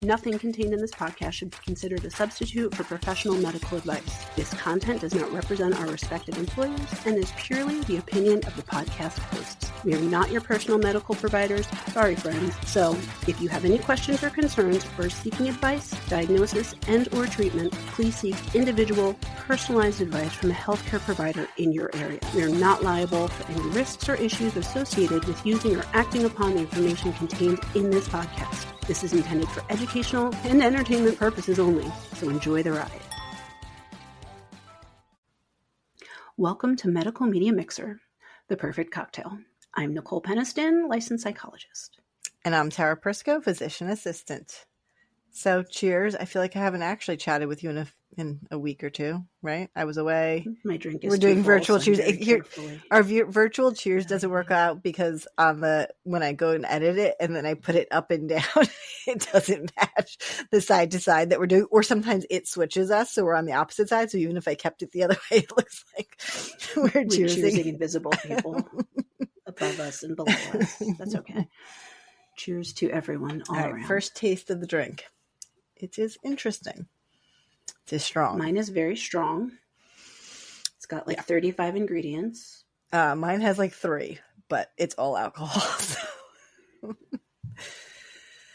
Nothing contained in this podcast should be considered a substitute for professional medical advice. This content does not represent our respective employers and is purely the opinion of the podcast hosts. We are not your personal medical providers. Sorry, friends. So, if you have any questions or concerns or seeking advice, diagnosis, and or treatment, please seek individual, personalized advice from a healthcare provider in your area. We are not liable for any risks or issues associated with using or acting upon the information contained in this podcast. This is intended for educational and entertainment purposes only, so enjoy the ride. Welcome to Medical Media Mixer, the perfect cocktail. I'm Nicole Peniston, licensed psychologist. And I'm Tara Prisco, physician assistant. So cheers. I feel like I haven't actually chatted with you in a week or two, right? I was away. My drink is We're doing full, virtual so cheers. Our virtual cheers doesn't work out because when I go and edit it and then I put it up and down, it doesn't match the side to side that we're doing. Or sometimes it switches us, so we're on the opposite side. So even if I kept it the other way, it looks like we're cheersing invisible people above us and below us. That's okay. Cheers to everyone all around. First taste of the drink. It is interesting. It is strong. Mine is very strong. It's got 35 ingredients. Mine has 3, but it's all alcohol. So.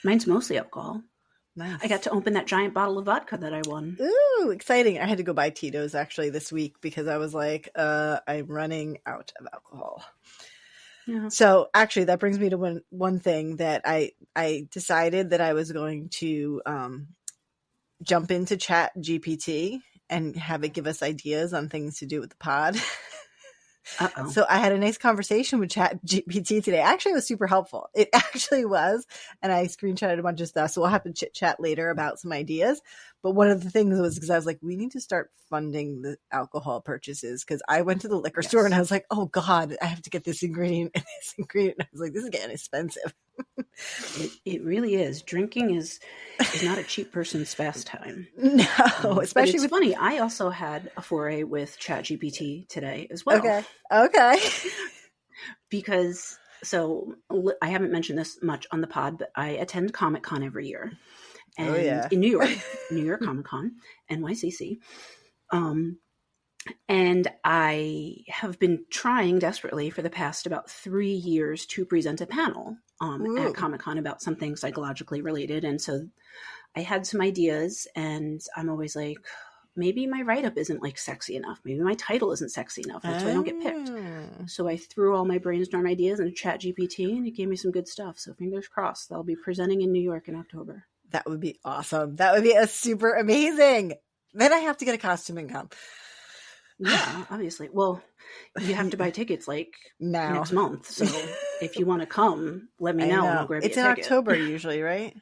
Mine's mostly alcohol. Nice. I got to open that giant bottle of vodka that I won. Ooh, exciting. I had to go buy Tito's actually this week because I was like, I'm running out of alcohol. Yeah. So actually that brings me to one thing that I decided that I was going to jump into Chat GPT and have it give us ideas on things to do with the pod. Uh-oh. So I had a nice conversation with Chat GPT today. Actually, it was super helpful. It actually was. And I screenshotted a bunch of stuff. So we'll have to chit chat later about some ideas. But one of the things was because I was like, we need to start funding the alcohol purchases. Because I went to the liquor store and I was like, oh God, I have to get this ingredient and this ingredient. And I was like, this is getting expensive. It really is. Drinking is not a cheap person's pastime. No, especially it's funny. I also had a foray with ChatGPT today as well. Okay. Because I haven't mentioned this much on the pod, but I attend Comic-Con every year. And in New York Comic-Con, NYCC. And I have been trying desperately for the past about 3 years to present a panel at Comic-Con about something psychologically related. And so I had some ideas and I'm always like, maybe my write-up isn't sexy enough. Maybe my title isn't sexy enough. That's why I don't get picked. So I threw all my brainstorm ideas into ChatGPT and it gave me some good stuff. So fingers crossed, I'll be presenting in New York in October. That would be awesome. That would be a super amazing. Then I have to get a costume and come. Yeah, obviously. Well, you have to buy tickets now. Next month. So if you want to come, let me know. And I'll grab it's you a in ticket. October usually, right?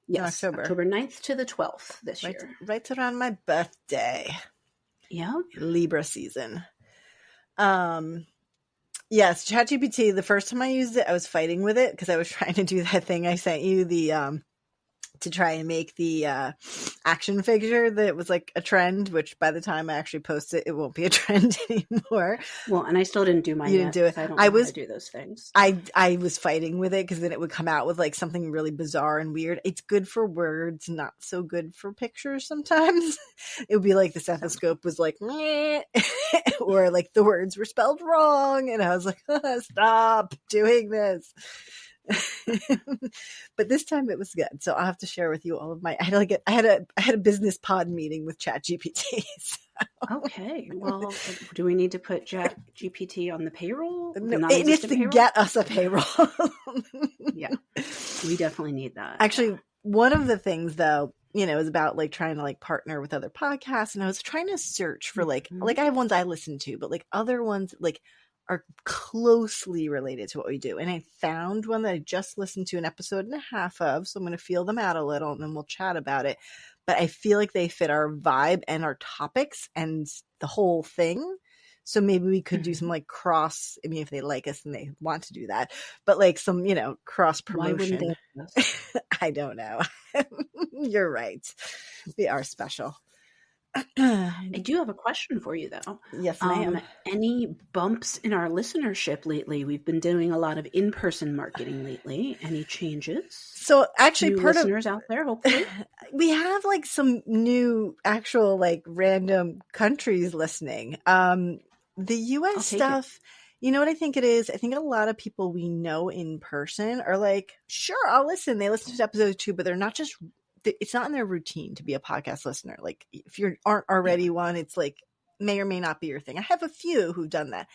Yes, October 9th to the 12th this year. Right around my birthday. Yeah. Libra season. Yes, ChatGPT, the first time I used it, I was fighting with it because I was trying to do that thing I sent you, to try and make the action figure that was a trend, which by the time I actually post it, it won't be a trend anymore. Well, and I still didn't do mine You didn't do it. I don't know how to do those things. I was fighting with it because then it would come out with something really bizarre and weird. It's good for words, not so good for pictures sometimes. It would be the stethoscope was meh, or the words were spelled wrong. And I was like, stop doing this. But this time it was good, so I'll have to share with you all of my. I had a business pod meeting with ChatGPT. So. Okay, well, do we need to put ChatGPT on the payroll? No, it needs to get us a payroll. Yeah, we definitely need that. Actually, one of the things though, is about trying to partner with other podcasts, and I was trying to search for I have ones I listen to, but other ones are closely related to what we do. And I found one that I just listened to an episode and a half of. So I'm going to feel them out a little and then we'll chat about it. But I feel like they fit our vibe and our topics and the whole thing. So maybe we could do some cross, if they like us and they want to do that, but some, cross promotion. Why wouldn't they? I don't know. You're right. We are special. I do have a question for you, though. Yes, ma'am. Any bumps in our listenership lately? We've been doing a lot of in-person marketing lately. Any changes? So actually, New part of listeners out there, hopefully. we have like some new actual like random countries listening. The US stuff, you know what I think it is? I think a lot of people we know in person are like, sure, I'll listen. They listen to episode 2, but they're not just, it's not in their routine to be a podcast listener. Like if you aren't already one, it's like may or may not be your thing. I have a few who've done that,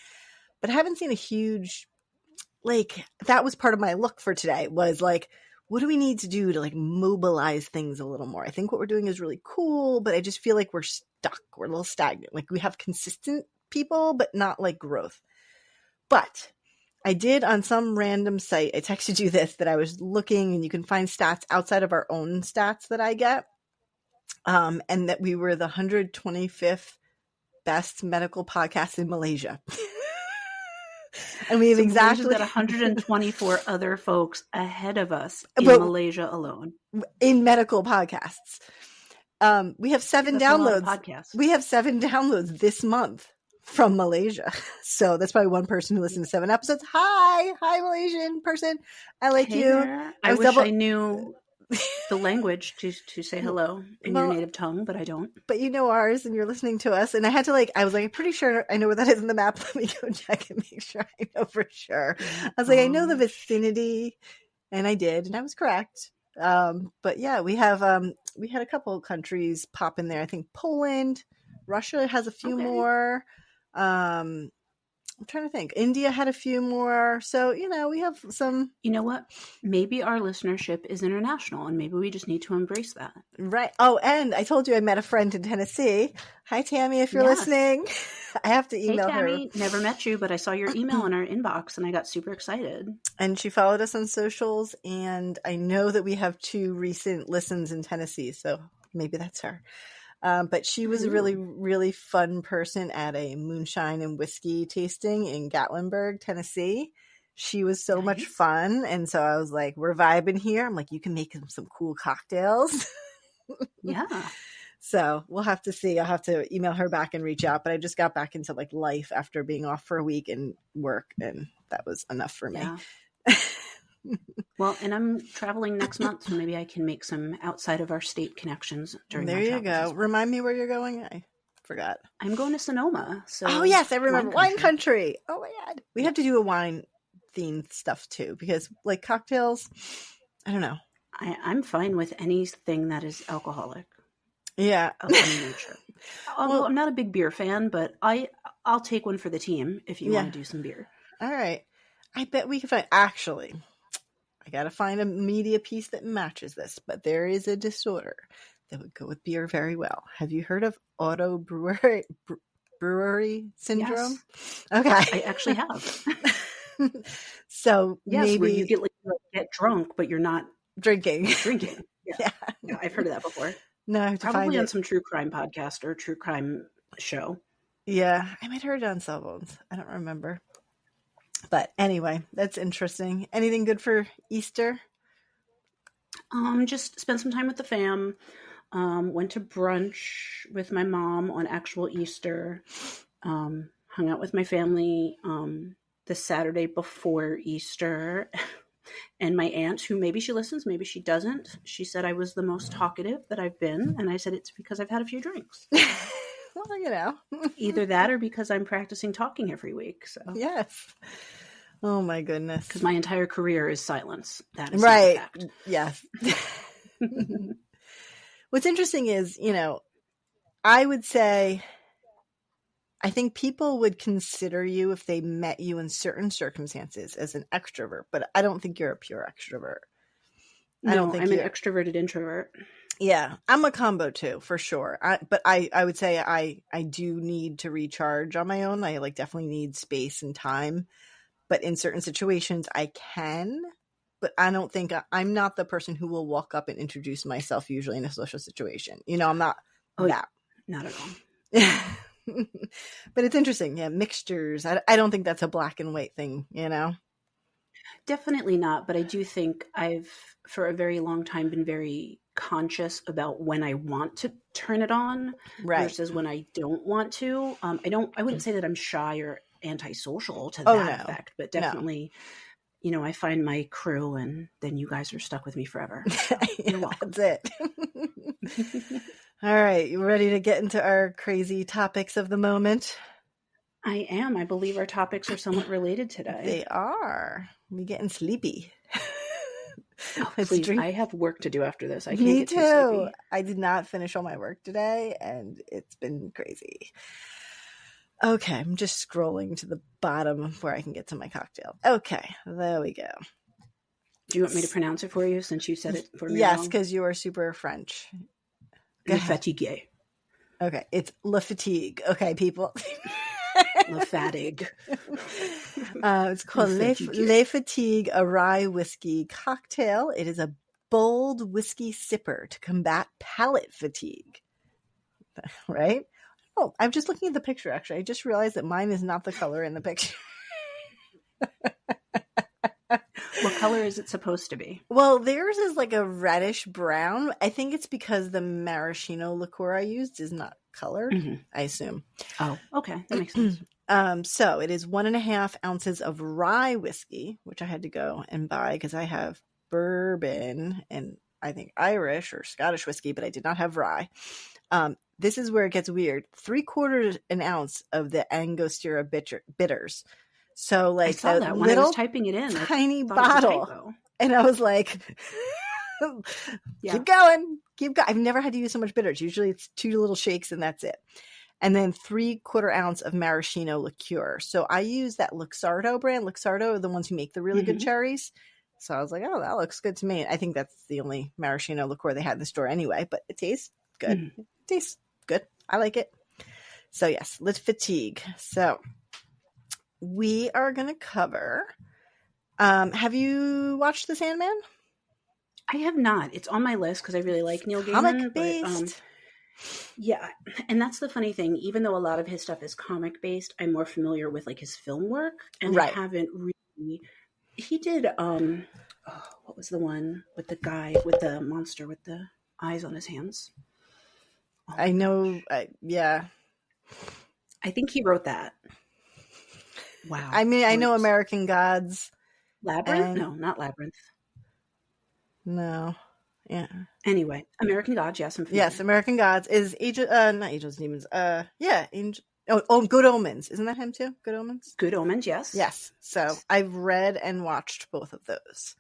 but I haven't seen a huge, like that was part of my look for today was like, what do we need to do to like mobilize things a little more? I think what we're doing is really cool, but I just feel like we're stuck. We're a little stagnant. Like we have consistent people, but not like growth. But I did on some random site, I texted you this, that I was looking and you can find stats outside of our own stats that I get. And that we were the 125th best medical podcast in Malaysia. And we have exactly got 124 other folks ahead of us in Malaysia alone in medical podcasts. We have 7 downloads. We have 7 downloads this month from Malaysia. So that's probably one person who listened to 7 episodes. Hi, Malaysian person. I like you. There. I wish I knew the language to say hello in your native tongue, but I don't. But you know ours and you're listening to us. And I had to I was like, I'm pretty sure I know where that is in the map. Let me go check and make sure I know for sure. I was like, I know the vicinity. And I did. And I was correct. But yeah, we had a couple of countries pop in there. I think Poland, Russia has a few more. I'm trying to think. India had a few more. So, we have some. You know what? Maybe our listenership is international and maybe we just need to embrace that. Right. Oh, and I told you I met a friend in Tennessee. Hi, Tammy, if you're listening. I have to email her. Hey, Tammy, never met you, but I saw your email in our inbox and I got super excited. And she followed us on socials. And I know that we have 2 recent listens in Tennessee. So maybe that's her. But she was a really, really fun person at a moonshine and whiskey tasting in Gatlinburg, Tennessee. She was so much fun. And so I was like, we're vibing here. I'm like, you can make some cool cocktails. Yeah. So we'll have to see. I'll have to email her back and reach out. But I just got back into like life after being off for a week and work. And that was enough for me. Yeah. Well, and I'm traveling next month, so maybe I can make some outside of our state connections during There you go. Well. Remind me where you're going. I forgot. I'm going to Sonoma. So oh, yes, I remember. Wine country. Oh, my God. We have to do a wine-themed stuff, too, because, like, cocktails, I don't know. I'm fine with anything that is alcoholic. Yeah. Of any nature. Well, I'm not a big beer fan, but I'll take one for the team if you want to do some beer. All right. I bet we can find... Actually... I got to find a media piece that matches this, but there is a disorder that would go with beer very well. Have you heard of auto brewery syndrome? Yes. Okay. I actually have. So maybe where you get drunk, but you're not drinking. Yeah. I've heard of that before. No, I have to probably find on some true crime podcast or true crime show. Yeah. I might have heard it on Cell Phones. I don't remember. But anyway, that's interesting. Anything good for Easter? Just spent some time with the fam. Went to brunch with my mom on actual Easter. Hung out with my family the Saturday before Easter. And my aunt, who maybe she listens, maybe she doesn't. She said I was the most talkative that I've been. And I said it's because I've had a few drinks. Well, Either that or because I'm practicing talking every week. So yes. Oh my goodness. Because my entire career is silence. That is right. Fact. Yes. What's interesting is, I would say, I think people would consider you if they met you in certain circumstances as an extrovert, but I don't think you're a pure extrovert. I'm an extroverted introvert. Yeah, I'm a combo too, for sure. But I would say I do need to recharge on my own. I definitely need space and time. But in certain situations I can, but I don't think I'm not the person who will walk up and introduce myself usually in a social situation. I'm not that. Not at all. But it's interesting. Yeah. Mixtures. I don't think that's a black and white thing, Definitely not. But I do think I've, for a very long time, been very conscious about when I want to turn it on versus when I don't want to. I wouldn't say that I'm shy or antisocial to that effect, but definitely, you know, I find my crew and then you guys are stuck with me forever. So you're welcome. That's it. All right. You ready to get into our crazy topics of the moment? I am. I believe our topics are somewhat related today. They are. We're getting sleepy. Oh, please. I have work to do after this. I can't Me get too. too sleepy. I did not finish all my work today, and it's been crazy. Okay, I'm just scrolling to the bottom where I can get to my cocktail. Okay, there we go. Do you want me to pronounce it for you since you said it for me? Yes, because you are super French. Le Fatigue. Okay, it's Le Fatigue. Okay, people. Le Fatigue. It's called Le Fatigue, a rye whiskey cocktail. It is a bold whiskey sipper to combat palate fatigue. Right? Oh, I'm just looking at the picture, actually. I just realized that mine is not the color in the picture. What color is it supposed to be? Well, theirs is like a reddish brown. I think it's because the maraschino liqueur I used is not colored, I assume. Oh, okay. That makes sense. So it is 1.5 ounces of rye whiskey, which I had to go and buy because I have bourbon and I think Irish or Scottish whiskey, but I did not have rye. This is where it gets weird. 3/4 an ounce of the Angostura bitters. So like I saw that when I was typing it in, tiny bottle. And I was like, keep going. I've never had to use so much bitters. Usually it's 2 little shakes and that's it. And then 3/4 ounce of maraschino liqueur. So I use that Luxardo brand. Luxardo are the ones who make the really good cherries. So I was like, oh, that looks good to me. I think that's the only maraschino liqueur they had in the store anyway, but it tastes good. It tastes good. I like it. So yes, Le Fatigue. So we are going to cover. Have you watched The Sandman? I have not. It's on my list because I really like Neil Gaiman. Comic-based. Yeah, and that's the funny thing. Even though a lot of his stuff is comic-based, I'm more familiar with like his film work, and I haven't really. He did. What was the one with the guy with the monster with the eyes on his hands? Oh, I know. Yeah. I think he wrote that. Wow. I mean, I know American Gods. Labyrinth? No, not Labyrinth. No. Yeah. Anyway, American Gods, yes. Yes, American Gods is not Angels, Demons. Angel. Oh, Good Omens. Isn't that him too? Good Omens? Good Omens, yes. Yes. So I've read and watched both of those.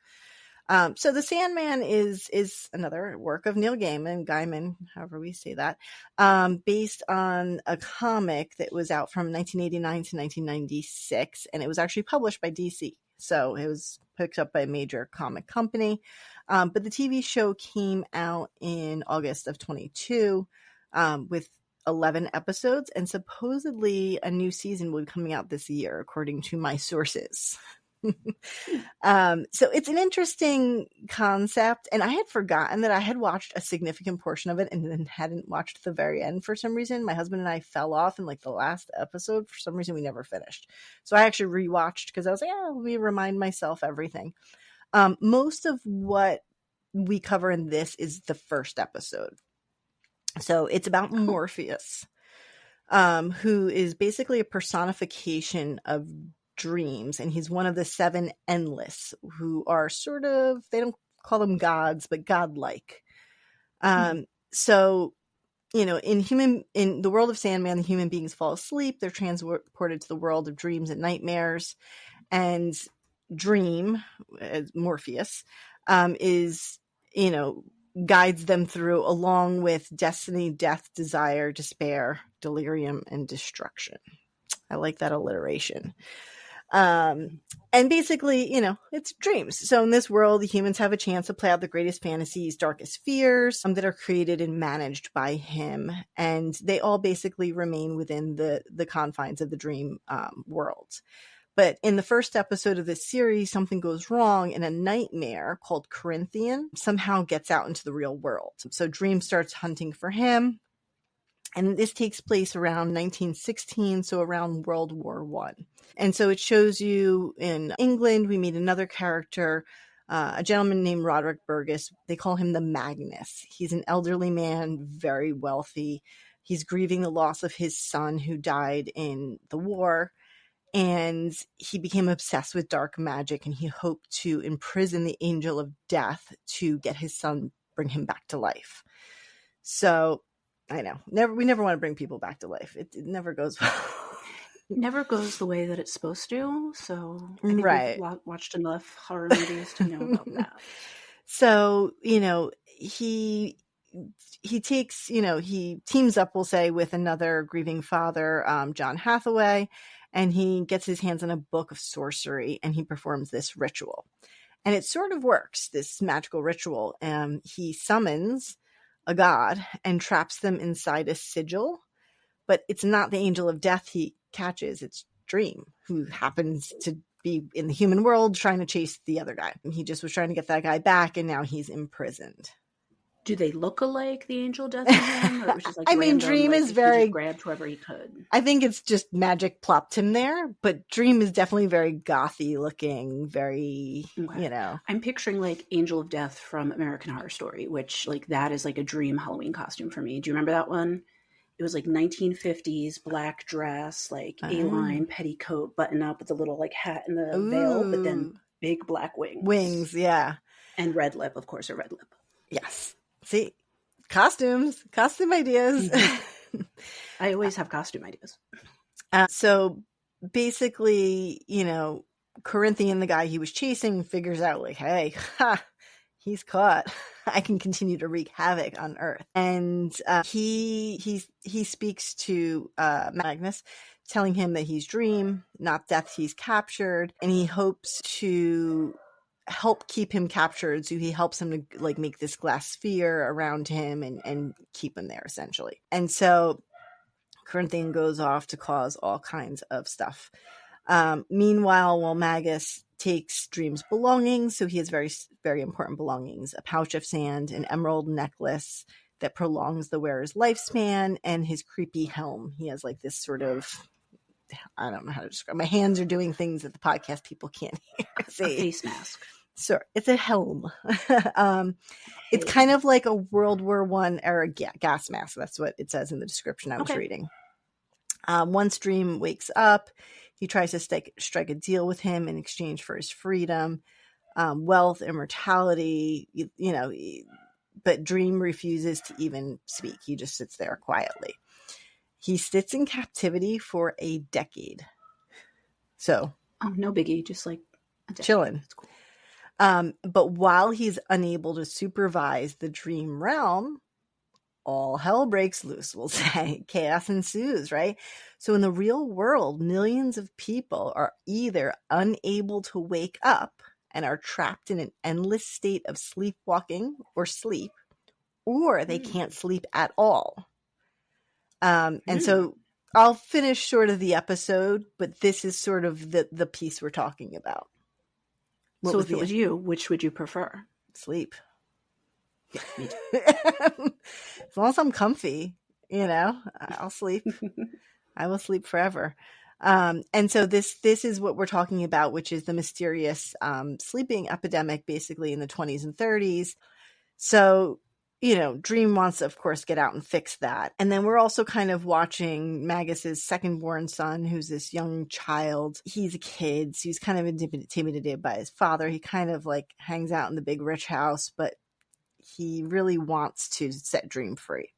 So The Sandman is another work of Neil Gaiman, however we say that, based on a comic that was out from 1989 to 1996, and it was actually published by DC. So it was picked up by a major comic company. But the TV show came out in August of 22 with 11 episodes, and supposedly a new season will be coming out this year, according to my sources. So it's an interesting concept, and I had forgotten that I had watched a significant portion of it and then hadn't watched the very end for some reason. My husband and I fell off in like the last episode. For some reason, we never finished. So I actually rewatched because I was like, let me remind myself everything. Most of what we cover in this is the first episode. So it's about Morpheus, who is basically a personification of dreams, and he's one of the 7 endless, who are sort of, they don't call them gods, but godlike. So, you know, in the world of Sandman, the human beings fall asleep. They're transported to the world of dreams and nightmares, and Dream, Morpheus, is, you know, guides them through, along with destiny, death, desire, despair, delirium, and destruction. I like that alliteration. And basically, you know, it's dreams. So in this world, the humans have a chance to play out the greatest fantasies, darkest fears, that are created and managed by him. And they all basically remain within the confines of the dream world. But in the first episode of this series, something goes wrong, and a nightmare called Corinthian somehow gets out into the real world. So Dream starts hunting for him. And this takes place around 1916, so around World War I. And so it shows you in England, we meet another character a gentleman named Roderick Burgess. They call him the Magnus. He's an elderly man, very wealthy. He's grieving the loss of his son who died in the war. And he became obsessed with dark magic, and he hoped to imprison the angel of death to get his son, bring him back to life. So I know, we never want to bring people back to life. It never goes well. Never goes the way that it's supposed to. So I think right. we've watched enough horror movies to know about that. So, he takes, he teams up, we'll say, with another grieving father, John Hathaway, and he gets his hands on a book of sorcery, and he performs this ritual. And it sort of works, this magical ritual. He summons a god and traps them inside a sigil, but it's not the angel of death he catches, it's Dream, who happens to be in the human world trying to chase the other guy. And he just was trying to get that guy back, and now he's imprisoned. Do they look alike, the angel death and him? Or it was just like Dream is he just grabbed whoever he could. I think it's just magic plopped him there, but Dream is definitely very gothy looking, very, I'm picturing like Angel of Death from American Horror Story, which like that is like a Dream Halloween costume for me. Do you remember that one? It was like 1950s black dress, like A-line petticoat, button up with a little like hat and the veil, but then big black wings. Wings, yeah. And red lip, of course, a red lip. Yes. See, costume ideas. I always have costume ideas. So basically, Corinthian, the guy he was chasing, figures out like, hey, he's caught. I can continue to wreak havoc on Earth. And he speaks to Magnus, telling him that he's Dream, not death he's captured, and he hopes to help keep him captured. So he helps him to like make this glass sphere around him and keep him there essentially. And so Corinthian goes off to cause all kinds of stuff. Meanwhile, while Magus takes Dream's belongings, so he has very, very important belongings, a pouch of sand, an emerald necklace that prolongs the wearer's lifespan, and his creepy helm. He has like this sort of, I don't know how to describe. My hands are doing things that the podcast people can't see. A face mask. So it's a helm. It's kind of like a World War I era gas mask. That's what it says in the description I was reading. Once Dream wakes up, he tries to strike a deal with him in exchange for his freedom, wealth, immortality, but Dream refuses to even speak. He just sits there quietly. He sits in captivity for a decade. So. Oh, no biggie. Just like a decade. Chilling. That's cool. But while he's unable to supervise the Dream realm, all hell breaks loose, we'll say. Chaos ensues, right? So in the real world, millions of people are either unable to wake up and are trapped in an endless state of sleepwalking or sleep, or they can't sleep at all. And so I'll finish sort of the episode, but this is sort of the piece we're talking about. So if it was you, which would you prefer? Sleep. Yeah, me too. As long as I'm comfy, I'll sleep. I will sleep forever. And so this is what we're talking about, which is the mysterious sleeping epidemic, basically in the 20s and 30s. So, Dream wants to, of course, get out and fix that. And then we're also kind of watching Magus's second-born son, who's this young child. He's a kid, so he's kind of intimidated by his father. He kind of like hangs out in the big rich house, but he really wants to set Dream free.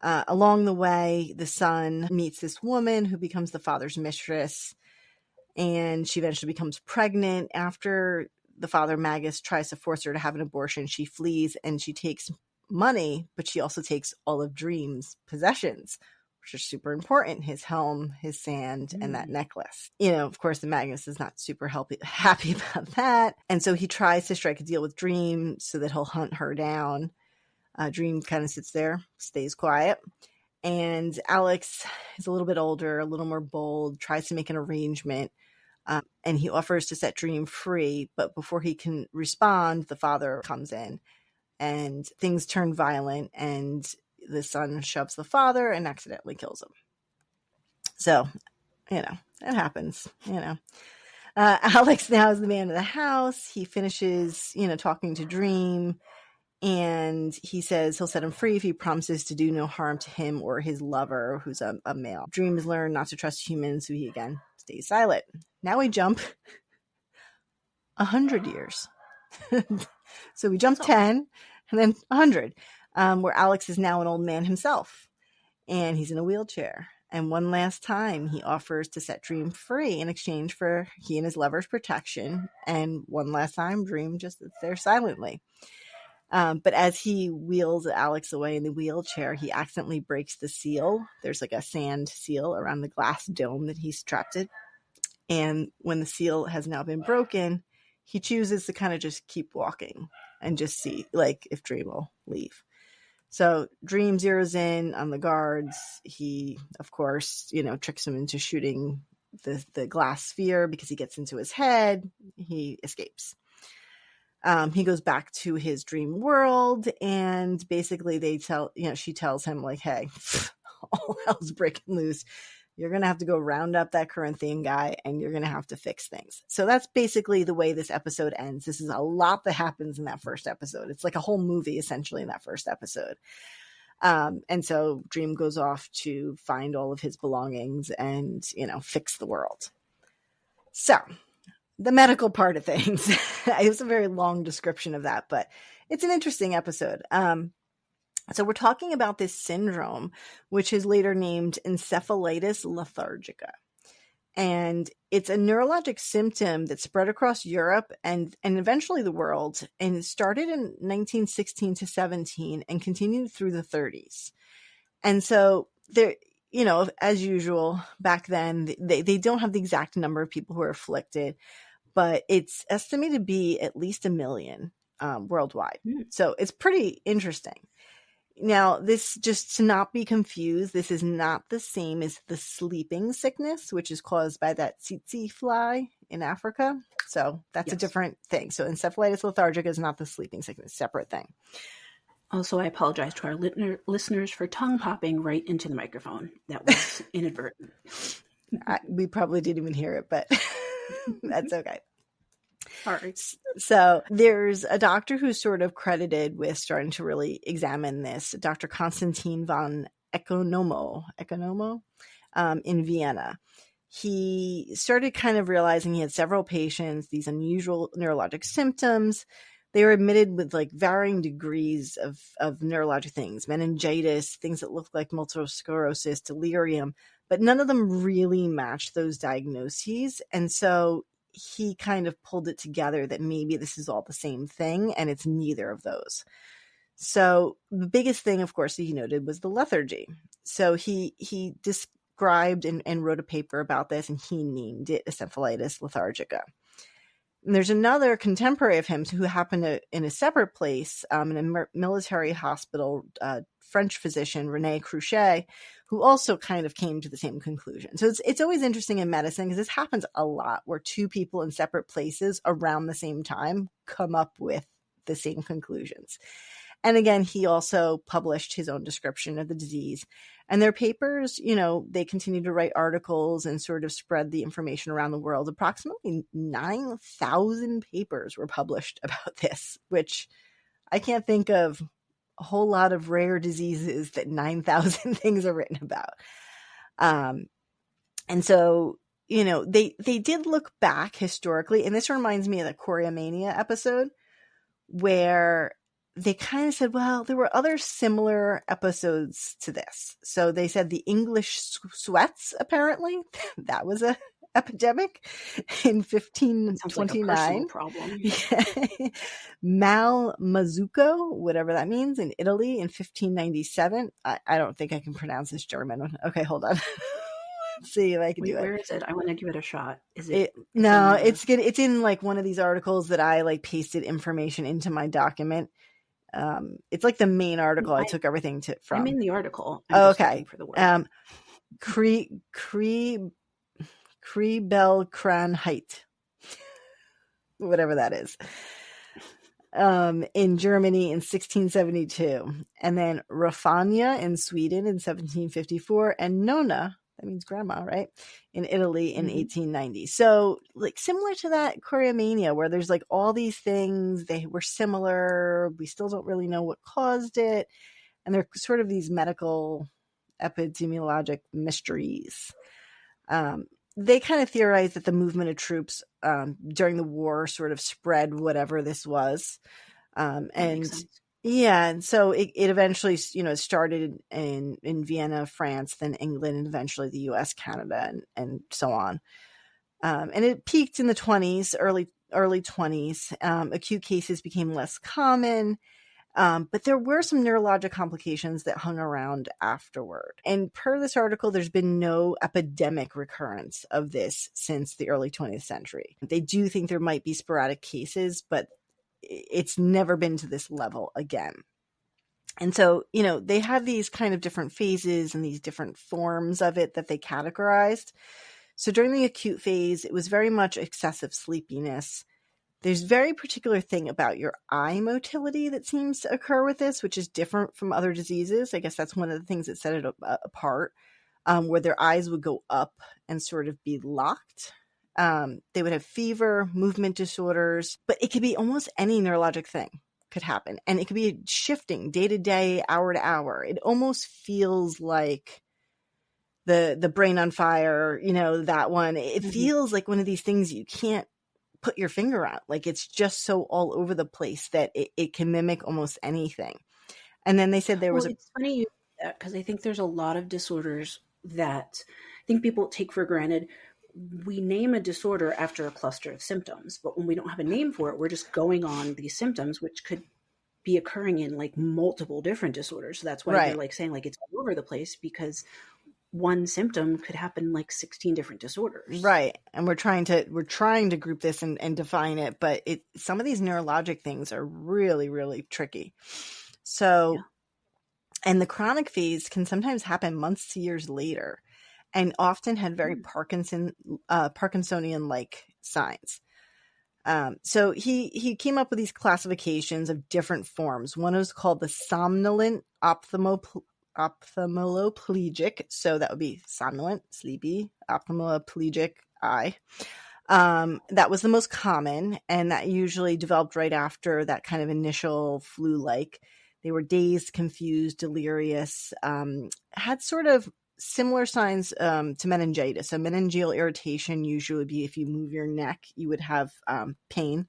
Along the way, the son meets this woman who becomes the father's mistress, and she eventually becomes pregnant. After the father, Magus, tries to force her to have an abortion, she flees and she takes money, but she also takes all of Dream's possessions, which are super important: his helm, his sand, and that necklace. Of course, the Magus is not super happy about that. And so he tries to strike a deal with Dream so that he'll hunt her down. Dream kind of sits there, stays quiet. And Alex is a little bit older, a little more bold, tries to make an arrangement. And he offers to set Dream free. But before he can respond, the father comes in and things turn violent. And the son shoves the father and accidentally kills him. So, it happens, Alex now is the man of the house. He finishes, talking to Dream, and he says he'll set him free if he promises to do no harm to him or his lover, who's a male. Dream has learned not to trust humans, so he again stays silent. Now we jump 100 years. So we jump 10 and then 100, where Alex is now an old man himself, and he's in a wheelchair. And one last time, he offers to set Dream free in exchange for he and his lover's protection. And one last time, Dream just sits there silently. But as he wheels Alex away in the wheelchair, he accidentally breaks the seal. There's like a sand seal around the glass dome that he's trapped in. And when the seal has now been broken, he chooses to kind of just keep walking and just see like if Dream will leave. So Dream zeroes in on the guards. He, of course, tricks him into shooting the glass sphere because he gets into his head. He escapes. He goes back to his dream world, and basically she tells him like, hey, all hell's breaking loose. You're going to have to go round up that Corinthian guy, and you're going to have to fix things. So that's basically the way this episode ends. This is a lot that happens in that first episode. It's like a whole movie, essentially, in that first episode. And so Dream goes off to find all of his belongings and, fix the world. So the medical part of things. It was a very long description of that, but it's an interesting episode. So we're talking about this syndrome, which is later named Encephalitis Lethargica. And it's a neurologic symptom that spread across Europe and eventually the world. And it started in 1916 to 17 and continued through the 30s. And so there, as usual, back then, they don't have the exact number of people who are afflicted, but it's estimated to be at least 1 million worldwide. So it's pretty interesting. Now, this, just to not be confused, this is not the same as the sleeping sickness, which is caused by that tsetse fly in Africa. So that's a different thing. So encephalitis lethargica is not the sleeping sickness, separate thing. Also, I apologize to our listeners for tongue popping right into the microphone. That was inadvertent. We probably didn't even hear it, but that's okay. All right. So there's a doctor who's sort of credited with starting to really examine this, Dr. Konstantin von Economo in Vienna. He started kind of realizing he had several patients, these unusual neurologic symptoms. They were admitted with like varying degrees of neurologic things, meningitis, things that looked like multiple sclerosis, delirium, but none of them really matched those diagnoses. And so he kind of pulled it together that maybe this is all the same thing, and it's neither of those. So the biggest thing, of course, that he noted was the lethargy. So he described and wrote a paper about this, and he named it Encephalitis Lethargica. And there's another contemporary of him who happened to, in a separate place, in a military hospital, French physician, René Cruchet, who also kind of came to the same conclusion. So it's always interesting in medicine because this happens a lot where two people in separate places around the same time come up with the same conclusions. And again, he also published his own description of the disease. And their papers, they continue to write articles and sort of spread the information around the world. Approximately 9,000 papers were published about this, which I can't think of a whole lot of rare diseases that 9,000 things are written about. And so, they did look back historically. And this reminds me of the Choreomania episode where they kind of said, well, there were other similar episodes to this. So they said the English sweats, apparently, that was a epidemic in 1529. Problem. Malmazuco, whatever that means, in Italy in 1597. I don't think I can pronounce this German. Okay, hold on. Let's see if I can do it. Where is it? I want to give it a shot. Is it? No, it's good. It's in like one of these articles that I like pasted information into my document. It's like the main article. I took everything from. I'm in the article. Okay. For the word. Kriebelkranheit, whatever that is. In Germany in 1672, and then Rafania in Sweden in 1754, and Nona, that means grandma, right? In Italy in 1890. So like similar to that choreomania where there's like all these things, they were similar. We still don't really know what caused it. And they're sort of these medical epidemiologic mysteries. They kind of theorized that the movement of troops during the war sort of spread whatever this was. And so it eventually, started in Vienna, France, then England, and eventually the US, Canada, and so on. And it peaked in the 20s, early 20s. Acute cases became less common. But there were some neurologic complications that hung around afterward. And per this article, there's been no epidemic recurrence of this since the early 20th century. They do think there might be sporadic cases, but it's never been to this level again. And so, they have these kind of different phases and these different forms of it that they categorized. So during the acute phase, it was very much excessive sleepiness. There's very particular thing about your eye motility that seems to occur with this, which is different from other diseases. I guess that's one of the things that set it apart, where their eyes would go up and sort of be locked. They would have fever, movement disorders, but it could be almost any neurologic thing could happen. And it could be shifting day to day, hour to hour. It almost feels like the brain on fire, that one. It feels like one of these things you can't put your finger on. Like it's just so all over the place that it can mimic almost anything. And then they said there was it's funny you say that because I think there's a lot of disorders that I think people take for granted. We name a disorder after a cluster of symptoms, but when we don't have a name for it, we're just going on these symptoms, which could be occurring in like multiple different disorders. So that's why they're like saying like it's all over the place, because one symptom could happen like 16 different disorders. Right. And we're trying to group this and define it, but some of these neurologic things are really, really tricky. So, and the chronic phase can sometimes happen months to years later and often had very Parkinsonian-like signs. So he came up with these classifications of different forms. One was called the somnolent ophthalmoplegic, so that would be somnolent, sleepy, ophthalmoplegic eye. That was the most common, and that usually developed right after that kind of initial flu-like. They were dazed, confused, delirious, had sort of similar signs to meningitis. So meningeal irritation usually would be if you move your neck, you would have pain.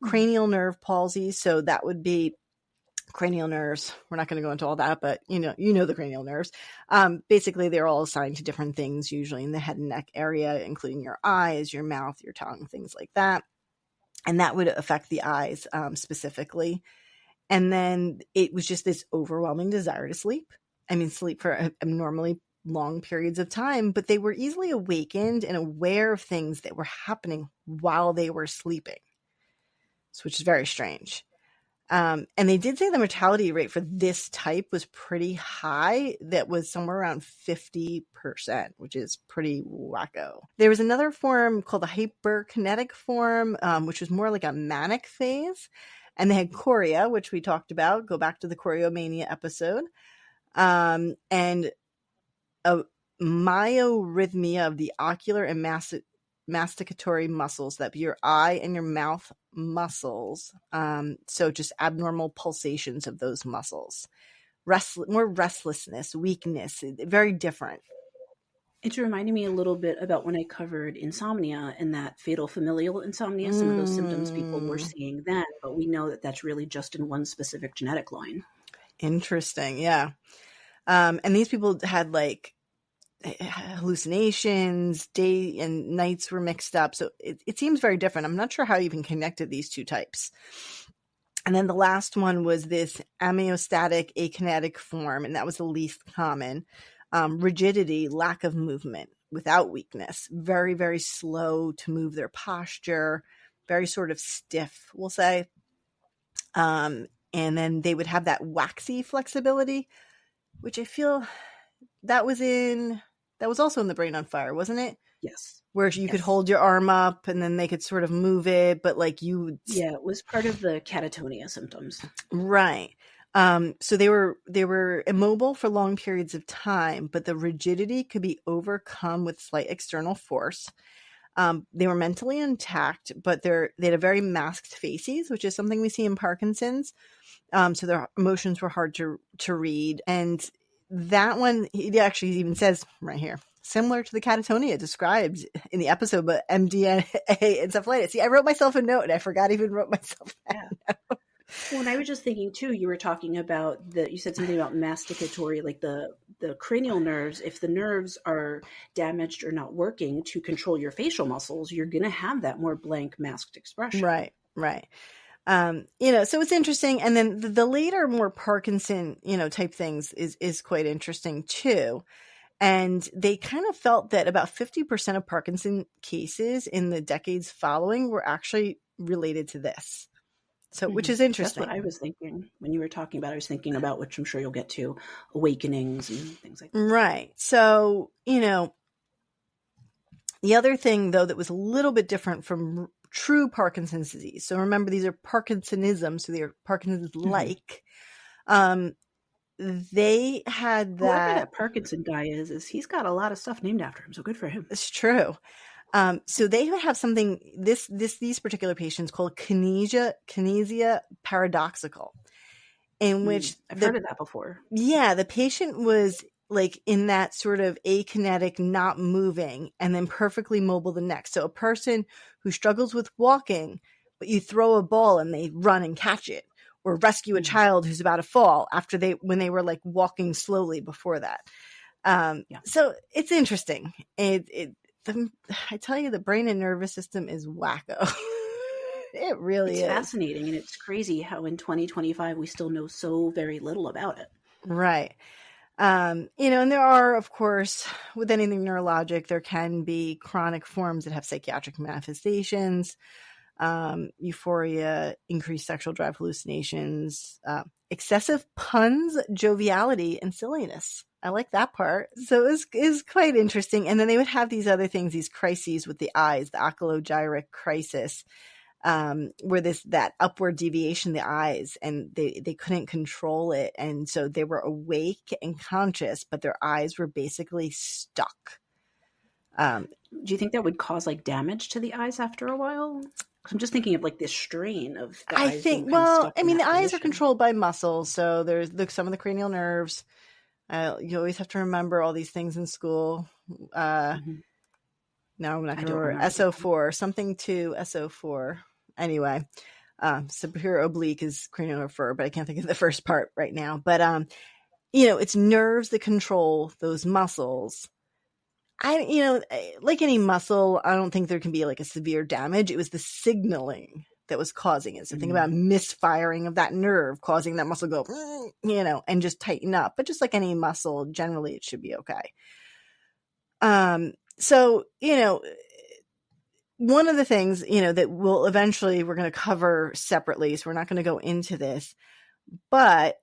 Cranial nerve palsy, so that would be cranial nerves. We're not going to go into all that, but you know the cranial nerves. Basically, they're all assigned to different things, usually in the head and neck area, including your eyes, your mouth, your tongue, things like that. And that would affect the eyes specifically. And then it was just this overwhelming desire to sleep. I mean, sleep for abnormally long periods of time, but they were easily awakened and aware of things that were happening while they were sleeping, which is very strange. And they did say the mortality rate for this type was pretty high. That was somewhere around 50%, which is pretty wacko. There was another form called the hyperkinetic form, which was more like a manic phase. And they had chorea, which we talked about. Go back to the choreomania episode. And a myorrhythmia of the ocular and masticatory muscles, that be your eye and your mouth muscles. So just abnormal pulsations of those muscles. More restlessness, weakness, very different. It's reminding me a little bit about when I covered insomnia and that fatal familial insomnia. Some of those symptoms people were seeing then, but we know that that's really just in one specific genetic line. Interesting. Yeah. And these people had like hallucinations, day and nights were mixed up. So it seems very different. I'm not sure how you even connected these two types. And then the last one was this amyostatic akinetic form, and that was the least common. Rigidity, lack of movement without weakness, very, very slow to move their posture, very sort of stiff, we'll say. And then they would have that waxy flexibility, which I feel that was also in the Brain on Fire, wasn't it? Yes. Where you could hold your arm up and then they could sort of move it, but like you would... Yeah, it was part of the catatonia symptoms. Right. So they were immobile for long periods of time, but the rigidity could be overcome with slight external force. They were mentally intact, but they had a very masked faces, which is something we see in Parkinson's. So their emotions were hard to read. And that one, he actually even says right here, similar to the catatonia described in the episode, but MDMA encephalitis. See, I wrote myself a note and I forgot even wrote myself that note. Well, and I was just thinking too, you were talking about you said something about masticatory, like the cranial nerves. If the nerves are damaged or not working to control your facial muscles, you're going to have that more blank masked expression. Right. So it's interesting. And then the later, more Parkinson, type things is quite interesting too. And they kind of felt that about 50% of Parkinson cases in the decades following were actually related to this. So, which is interesting. That's what I was thinking when you were talking about. I was thinking about, which I'm sure you'll get to, awakenings and things like that. Right. So, the other thing though that was a little bit different from true Parkinson's disease. So remember, these are Parkinsonisms, so they're Parkinson's-like. They had that. Whoever that Parkinson guy is he's got a lot of stuff named after him. So good for him. It's true. So they would have something, these particular patients called kinesia paradoxical, in which I've heard of that before. Yeah. The patient was like in that sort of akinetic, not moving, and then perfectly mobile the next. So a person who struggles with walking, but you throw a ball and they run and catch it, or rescue a child who's about to fall when they were like walking slowly before that. So it's interesting. I tell you, the brain and nervous system is wacko. It really is. It's fascinating, and it's crazy how in 2025 we still know so very little about it. Right. And there are, of course, with anything neurologic, there can be chronic forms that have psychiatric manifestations, euphoria, increased sexual drive, hallucinations, excessive puns, joviality, and silliness. I like that part. So it's quite interesting. And then they would have these other things, these crises with the eyes, the oculogyric crisis, where that upward deviation, the eyes, and they couldn't control it. And so they were awake and conscious, but their eyes were basically stuck. Do you think that would cause like damage to the eyes after a while? I'm just thinking of like this strain of the eyes. The eyes are controlled by muscles. So there's some of the cranial nerves. You always have to remember all these things in school. No, I'm not going to remember. SO4, something to SO4. Anyway, superior oblique is cranial nerve fur, but I can't think of the first part right now. But, it's nerves that control those muscles. Like any muscle, I don't think there can be like a severe damage. It was the signaling that was causing it. So think about misfiring of that nerve, causing that muscle go, and just tighten up. But just like any muscle, generally it should be okay. So, one of the things, that we're going to cover separately, so we're not going to go into this, but,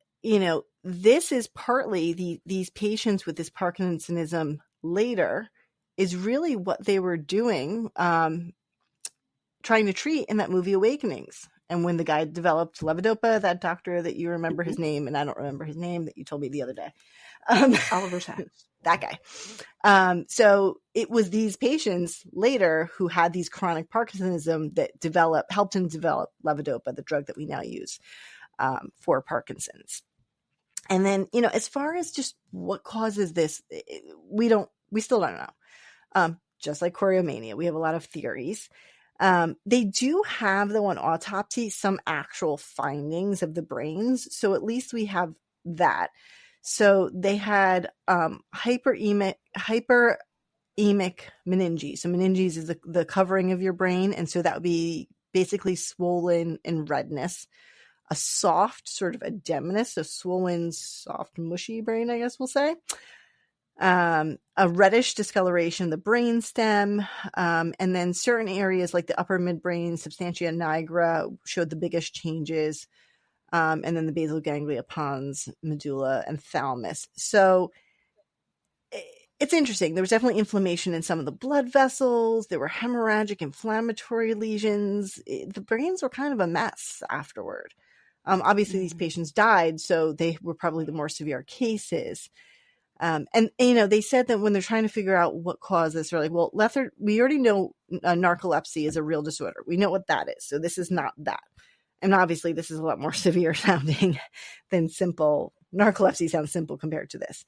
this is partly these patients with this Parkinsonism later is really what they were doing, trying to treat in that movie Awakenings. And when the guy developed levodopa, that doctor that you remember his name, and I don't remember his name, that you told me the other day. Oliver Sacks. That guy. So it was these patients later who had these chronic Parkinsonism that helped him develop levodopa, the drug that we now use for Parkinson's. And then, as far as just what causes this, we still don't know. Just like choriomania, we have a lot of theories. They do have, though, on autopsy, some actual findings of the brains. So at least we have that. So they had hyperemic meninges. So meninges is the covering of your brain. And so that would be basically swollen and redness. A soft sort of edematous, a swollen, soft, mushy brain, I guess we'll say. A reddish discoloration of the brain stem, and then certain areas like the upper midbrain, substantia nigra, showed the biggest changes, and then the basal ganglia, pons, medulla, and thalamus. So it's interesting. There was definitely inflammation in some of the blood vessels. There were hemorrhagic inflammatory lesions. The brains were kind of a mess afterward. Obviously, these patients died, so they were probably the more severe cases. And they said that when they're trying to figure out what caused this, they're like, well, we already know narcolepsy is a real disorder. We know what that is. So this is not that. And obviously, this is a lot more severe sounding than simple. Narcolepsy sounds simple compared to this.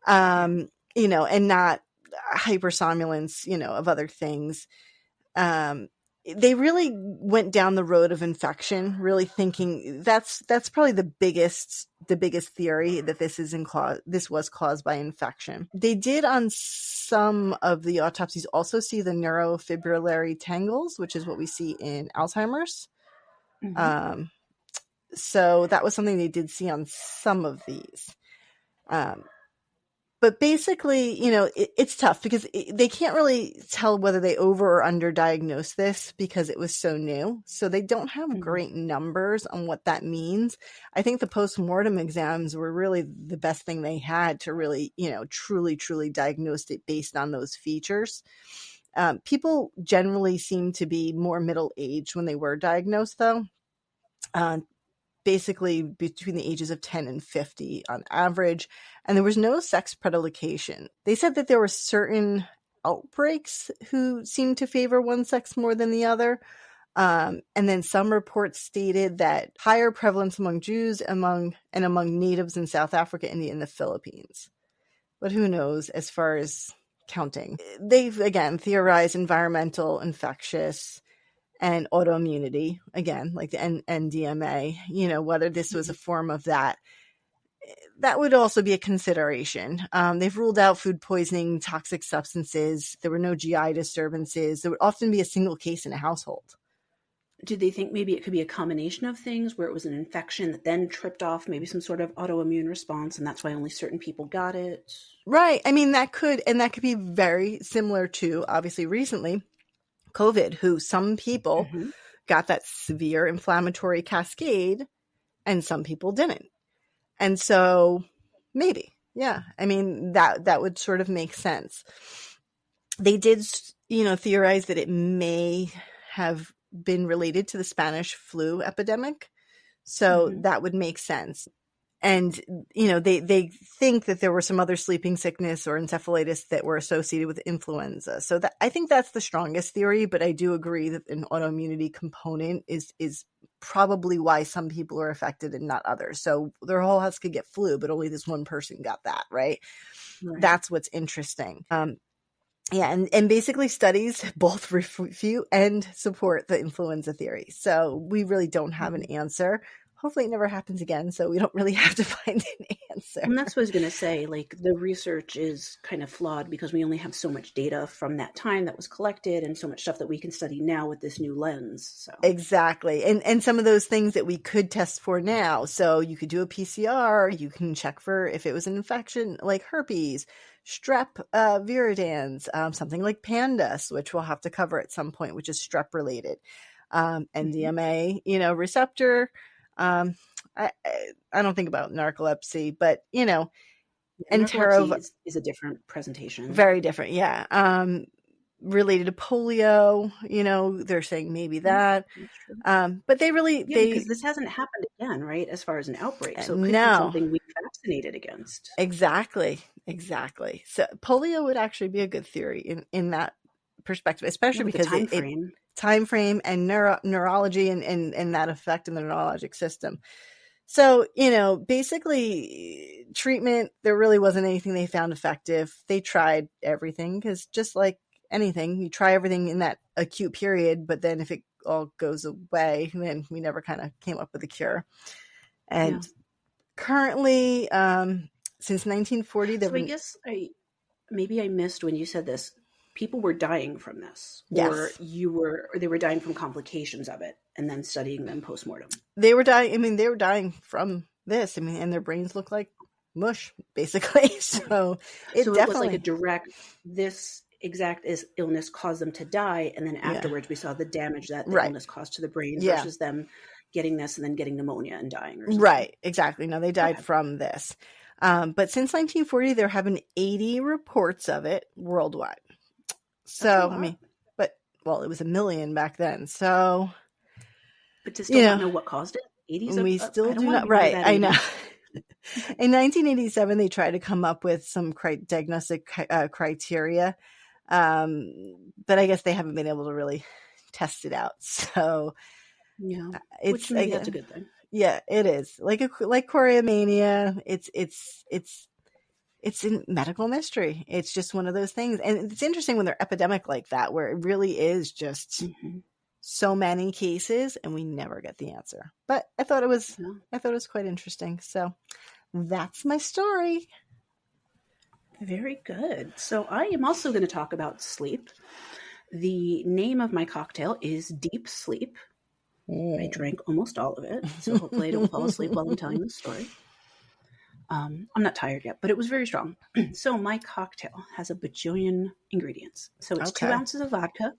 And not hypersomnolence, of other things. They really went down the road of infection, really thinking that's probably the biggest theory, that this was caused by infection. They did on some of the autopsies also see the neurofibrillary tangles, which is what we see in Alzheimer's. Mm-hmm. So that was something they did see on some of these. But basically, it's tough because they can't really tell whether they over or under diagnosed this because it was so new. So they don't have great numbers on what that means. I think the post-mortem exams were really the best thing they had to really, truly, truly diagnose it based on those features. People generally seem to be more middle-aged when they were diagnosed, though. Basically between the ages of 10 and 50 on average, and there was no sex predilection. They said that there were certain outbreaks who seemed to favor one sex more than the other. And then some reports stated that higher prevalence among Jews among natives in South Africa, India, and the Philippines. But who knows as far as counting. They've, again, theorized environmental, infectious, and autoimmunity, again, like the NDMA, whether this was a form of that. That would also be a consideration. They've ruled out food poisoning, toxic substances. There were no GI disturbances. There would often be a single case in a household. Did they think maybe it could be a combination of things where it was an infection that then tripped off maybe some sort of autoimmune response, and that's why only certain people got it? Right. I mean, that could be very similar to, obviously, recently, COVID, who some people got that severe inflammatory cascade and some people didn't. And so maybe, yeah, I mean, that would sort of make sense. They did, theorize that it may have been related to the Spanish flu epidemic. So that would make sense. And, they think that there were some other sleeping sickness or encephalitis that were associated with influenza. So I think that's the strongest theory, but I do agree that an autoimmunity component is probably why some people are affected and not others. So their whole house could get flu, but only this one person got that, right? That's what's interesting. And basically studies both refute and support the influenza theory. So we really don't have an answer. Hopefully it never happens again, so we don't really have to find an answer. And that's what I was going to say. Like, the research is kind of flawed because we only have so much data from that time that was collected and so much stuff that we can study now with this new lens. So exactly. And some of those things that we could test for now. So you could do a PCR. You can check for if it was an infection like herpes, strep viridans, something like pandas, which we'll have to cover at some point, which is strep related. NDMA, receptor. I don't think about narcolepsy, but narcolepsy is a different presentation. Very different, yeah. Related to polio, they're saying maybe that. But they because this hasn't happened again, right? As far as an outbreak, so it could be something we've vaccinated against. Exactly. So polio would actually be a good theory in that perspective, especially because time frame and neurology and that effect in the neurologic system. So, basically treatment, there really wasn't anything they found effective. They tried everything because just like anything, you try everything in that acute period, but then if it all goes away, then we never kind of came up with a cure. And currently, since 1940, so I guess maybe I missed when you said this. People were dying from this, or they were dying from complications of it, and then studying them postmortem. They were dying. I mean, they were dying from this. I mean, and their brains look like mush, basically. So it was like a direct. This exact illness caused them to die, and then afterwards we saw the damage that the illness caused to the brain versus them getting this and then getting pneumonia and dying. Or something. Right. Exactly. No, they died from this. But since 1940, there have been 80 reports of it worldwide. So, I mean, it was 1 million back then. So, but to still not know what caused it? 80s. We I still don't do want to not. be part of Right. that I know. 80s. In 1987, they tried to come up with some diagnostic criteria. But I guess they haven't been able to really test it out. So Yeah, it's which maybe that's a good thing. Yeah, it is like choreomania. It's in medical mystery. It's just one of those things. And it's interesting when they're epidemic like that, where it really is just so many cases and we never get the answer. But I thought it was quite interesting. So that's my story. Very good. So I am also going to talk about sleep. The name of my cocktail is Deep Sleep. I drank almost all of it, so hopefully I don't fall asleep while I'm telling this story. I'm not tired yet, but it was very strong. So my cocktail has a bajillion ingredients. So it's 2 ounces of vodka,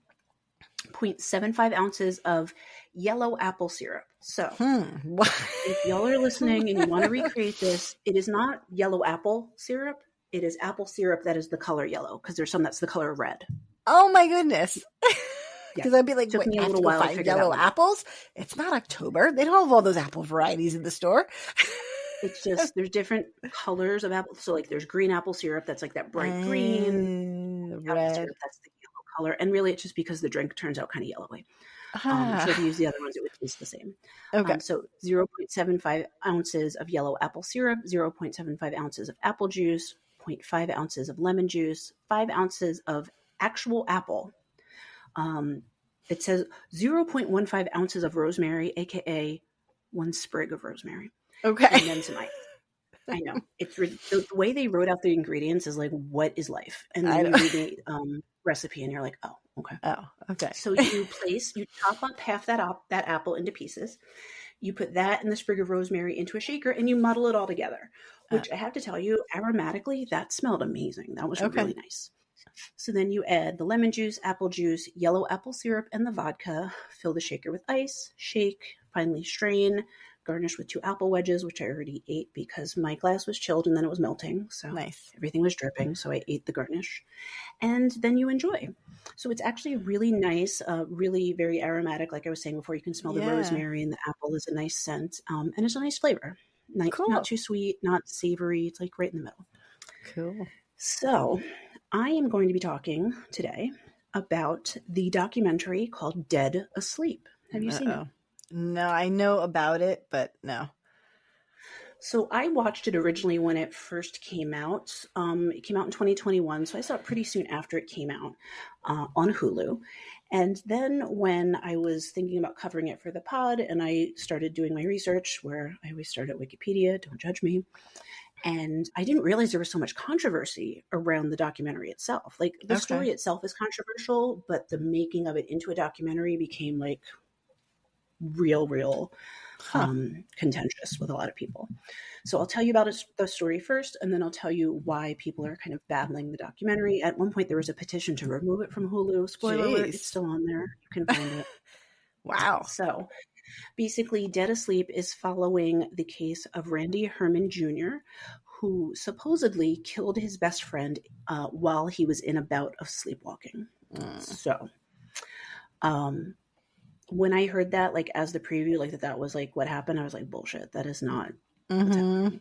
0.75 ounces of yellow apple syrup. So if y'all are listening and you want to recreate this, it is not yellow apple syrup. It is apple syrup that is the color yellow, because there's some that's the color red. Oh my goodness. Because I'd be like, took me a I have little to go while to find figure yellow that one out. apples? It's not October. They don't have all those apple varieties in the store. It's just, there's different colors of apple. So like there's green apple syrup that's like that bright green. Red. Apple syrup that's the yellow color. And really it's just because the drink turns out kind of yellowy. So if you use the other ones, it would taste the same. Okay. So 0.75 ounces of yellow apple syrup, 0.75 ounces of apple juice, 0.5 ounces of lemon juice, 5 ounces of actual apple. It says 0.15 ounces of rosemary, aka 1 sprig of rosemary. Okay. And then some ice. I know. It's the way they wrote out the ingredients is like, what is life? And then you read the recipe and you're like, oh, okay. Oh, okay. So you chop up half that apple into pieces. You put that and the sprig of rosemary into a shaker and you muddle it all together, which I have to tell you, aromatically, that smelled amazing. That was really nice. So then you add the lemon juice, apple juice, yellow apple syrup, and the vodka. Fill the shaker with ice, shake, finally strain, garnish with 2 apple wedges, which I already ate because my glass was chilled and then it was melting. So everything was dripping. So I ate the garnish. And then you enjoy. So it's actually really nice, really very aromatic. Like I was saying before, you can smell the rosemary and the apple is a nice scent. And it's a nice flavor. Not too sweet, not savory. It's like right in the middle. Cool. So I am going to be talking today about the documentary called Dead Asleep. Have you seen it? No, I know about it, but no. So I watched it originally when it first came out. It came out in 2021, so I saw it pretty soon after it came out on Hulu. And then when I was thinking about covering it for the pod and I started doing my research, where I always start at Wikipedia, don't judge me, and I didn't realize there was so much controversy around the documentary itself. Like the story itself is controversial, but the making of it into a documentary became like real contentious with a lot of people. So I'll tell you about the story first, and then I'll tell you why people are kind of battling the documentary. At one point, there was a petition to remove it from Hulu. Spoiler alert, it's still on there. You can find it. Wow. So basically, Dead Asleep is following the case of Randy Herman Jr., who supposedly killed his best friend while he was in a bout of sleepwalking. So when I heard that, like as the preview, like that was like what happened, I was like, bullshit, that is not what's happening.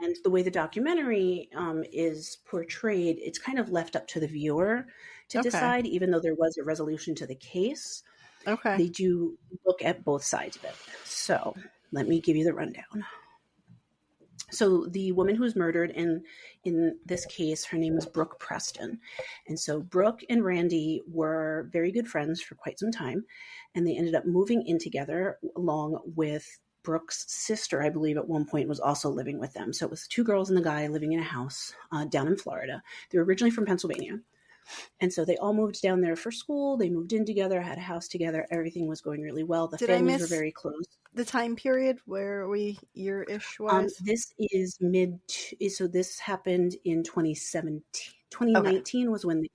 And the way the documentary is portrayed, it's kind of left up to the viewer to decide, even though there was a resolution to the case. They do look at both sides of it. So let me give you the rundown. So the woman who was murdered in this case, her name was Brooke Preston. And so Brooke and Randy were very good friends for quite some time. And they ended up moving in together along with Brooke's sister, I believe at one point was also living with them. So it was 2 girls and a guy living in a house down in Florida. They were originally from Pennsylvania. And so they all moved down there for school. They moved in together, had a house together. Everything was going really well. The families were very close. The time period where year-ish was? This is so this happened in 2017. 2019 was when the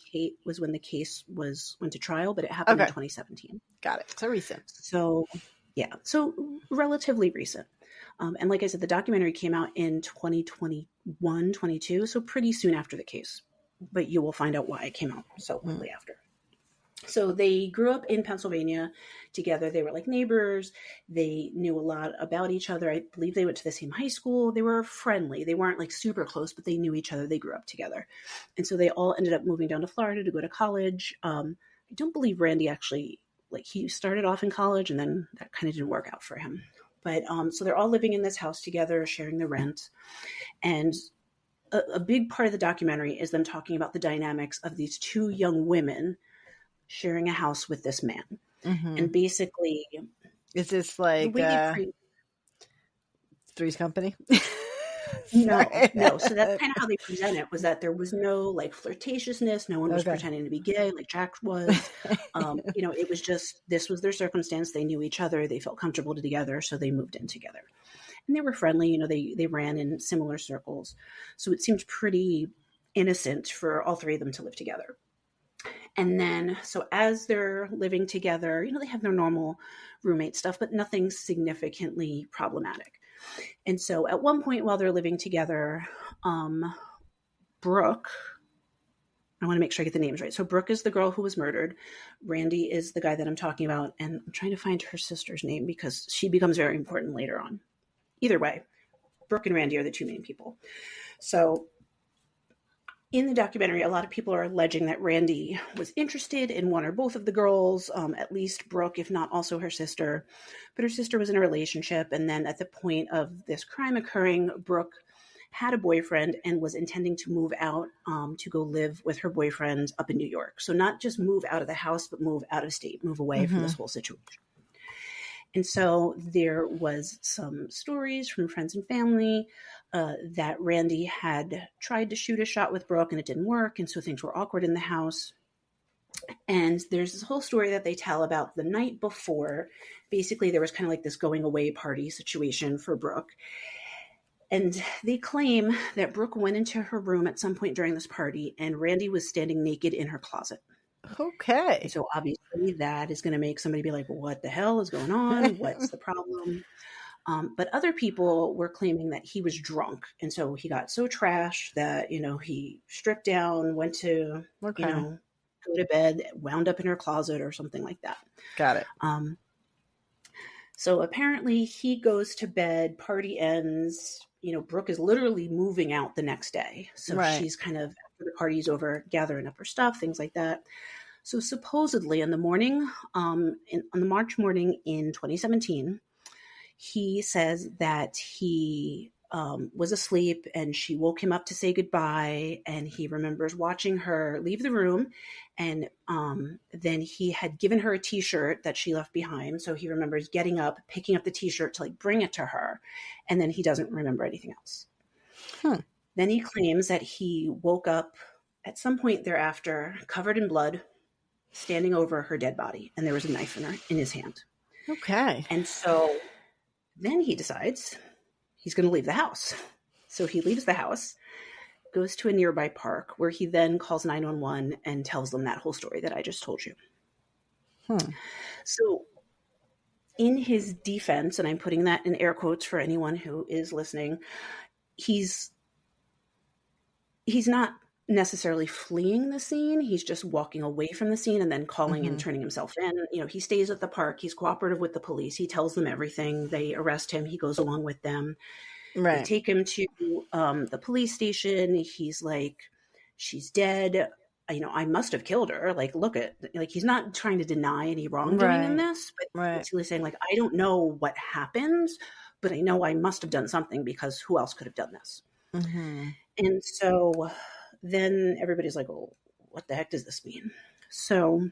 case went to trial, but it happened in 2017. Got it. So recent. So yeah, so relatively recent. And like I said, the documentary came out in 2021, 22, so pretty soon after the case. But you will find out why it came out so quickly after. So they grew up in Pennsylvania together. They were like neighbors. They knew a lot about each other. I believe they went to the same high school. They were friendly. They weren't like super close, but they knew each other. They grew up together. And so they all ended up moving down to Florida to go to college. I don't believe Randy actually, like, he started off in college and then that kind of didn't work out for him. But so they're all living in this house together, sharing the rent. And a big part of the documentary is them talking about the dynamics of these two young women sharing a house with this man. Mm-hmm. And basically, is this like Three's Company? No. So that's kind of how they present it, was that there was no like flirtatiousness. No one was pretending to be gay like Jack was. It was just, this was their circumstance. They knew each other. They felt comfortable together. So they moved in together. And they were friendly. They ran in similar circles. So it seemed pretty innocent for all three of them to live together. And then, so as they're living together, they have their normal roommate stuff, but nothing significantly problematic. And so at one point while they're living together, Brooke, I want to make sure I get the names right. So Brooke is the girl who was murdered. Randy is the guy that I'm talking about. And I'm trying to find her sister's name because she becomes very important later on. Either way, Brooke and Randy are the two main people. So in the documentary, a lot of people are alleging that Randy was interested in one or both of the girls, at least Brooke, if not also her sister. But her sister was in a relationship. And then at the point of this crime occurring, Brooke had a boyfriend and was intending to move out to go live with her boyfriend up in New York. So not just move out of the house, but move out of state, move away from this whole situation. And so there was some stories from friends and family that Randy had tried to shoot a shot with Brooke and it didn't work. And so things were awkward in the house. And there's this whole story that they tell about the night before. Basically, there was kind of like this going away party situation for Brooke. And they claim that Brooke went into her room at some point during this party and Randy was standing naked in her closet. Okay. And so obviously that is going to make somebody be like, what the hell is going on? What's the problem? But other people were claiming that he was drunk. And so he got so trashed that, he stripped down, went to, go to bed, wound up in her closet or something like that. Got it. So apparently he goes to bed, party ends, Brooke is literally moving out the next day. So she's kind of, after the party's over, gathering up her stuff, things like that. So supposedly in the morning, on the March morning in 2017, he says that he was asleep and she woke him up to say goodbye. And he remembers watching her leave the room. And then he had given her a t-shirt that she left behind. So he remembers getting up, picking up the t-shirt to like bring it to her. And then he doesn't remember anything else. Then he claims that he woke up at some point thereafter, covered in blood, standing over her dead body. And there was a knife in his hand. Okay. And so then he decides he's going to leave the house. So he leaves the house, goes to a nearby park where he then calls 911 and tells them that whole story that I just told you. So in his defense, and I'm putting that in air quotes for anyone who is listening, he's not necessarily fleeing the scene. He's just walking away from the scene and then calling and turning himself in. He stays at the park. He's cooperative with the police. He tells them everything. They arrest him. He goes along with them. They take him to the police station. He's like, she's dead. I must have killed her. Like, look at, like, he's not trying to deny any wrongdoing in this, but he's really saying, like, I don't know what happened, but I know I must have done something because who else could have done this? And so then everybody's like, well, what the heck does this mean? So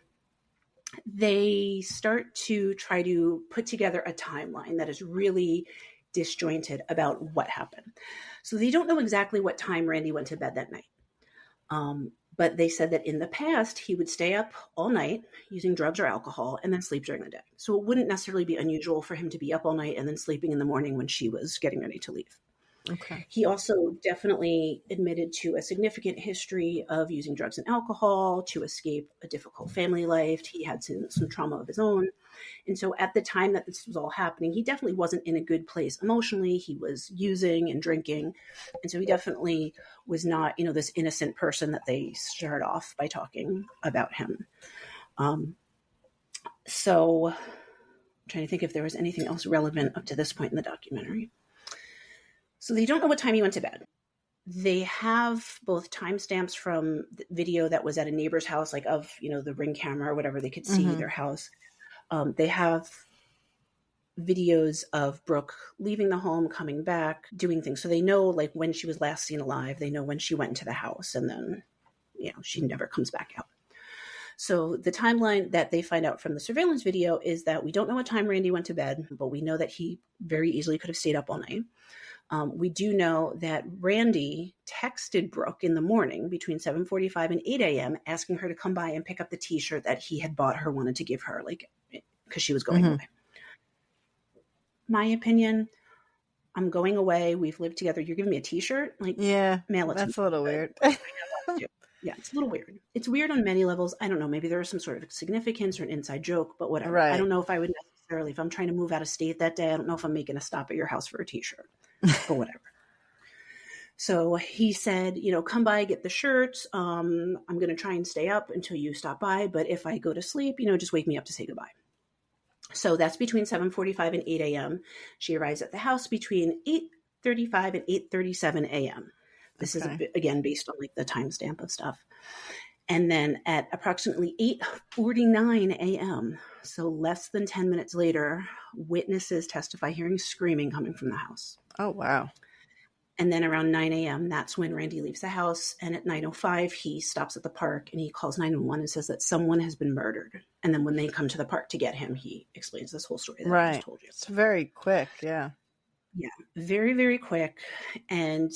they start to try to put together a timeline that is really disjointed about what happened. So they don't know exactly what time Randy went to bed that night. But they said that in the past, he would stay up all night using drugs or alcohol and then sleep during the day. So it wouldn't necessarily be unusual for him to be up all night and then sleeping in the morning when she was getting ready to leave. Okay. He also definitely admitted to a significant history of using drugs and alcohol to escape a difficult family life. He had some trauma of his own. And so at the time that this was all happening, he definitely wasn't in a good place emotionally. He was using and drinking. And so he definitely was not, this innocent person that they start off by talking about him. So I'm trying to think if there was anything else relevant up to this point in the documentary. So they don't know what time he went to bed. They have both timestamps from the video that was at a neighbor's house, like of, the Ring camera or whatever, they could see their house. They have videos of Brooke leaving the home, coming back, doing things. So they know like when she was last seen alive, they know when she went into the house, and then, she never comes back out. So the timeline that they find out from the surveillance video is that we don't know what time Randy went to bed, but we know that he very easily could have stayed up all night. We do know that Randy texted Brooke in the morning between 7:45 and 8 a.m. asking her to come by and pick up the t-shirt that he had bought her, wanted to give her, like, because she was going away. My opinion, I'm going away. We've lived together. You're giving me a t-shirt? Like, yeah, mail it to me. That's a little weird. Yeah, it's a little weird. It's weird on many levels. I don't know. Maybe there is some sort of significance or an inside joke, but whatever. Right. I don't know if I would necessarily, if I'm trying to move out of state that day, I don't know if I'm making a stop at your house for a t-shirt, but whatever. So he said, come by, get the shirt. I'm going to try and stay up until you stop by. But if I go to sleep, just wake me up to say goodbye. So that's between 7:45 and 8 a.m. She arrives at the house between 8:35 and 8:37 a.m. This is, again, based on like the timestamp of stuff. And then at approximately 8:49 a.m., so less than 10 minutes later, witnesses testify hearing screaming coming from the house. Oh, wow. And then around 9 a.m., that's when Randy leaves the house. And at 9:05, he stops at the park and he calls 911 and says that someone has been murdered. And then when they come to the park to get him, he explains this whole story that I just told you. It's very quick. Yeah. Yeah, very, very quick. And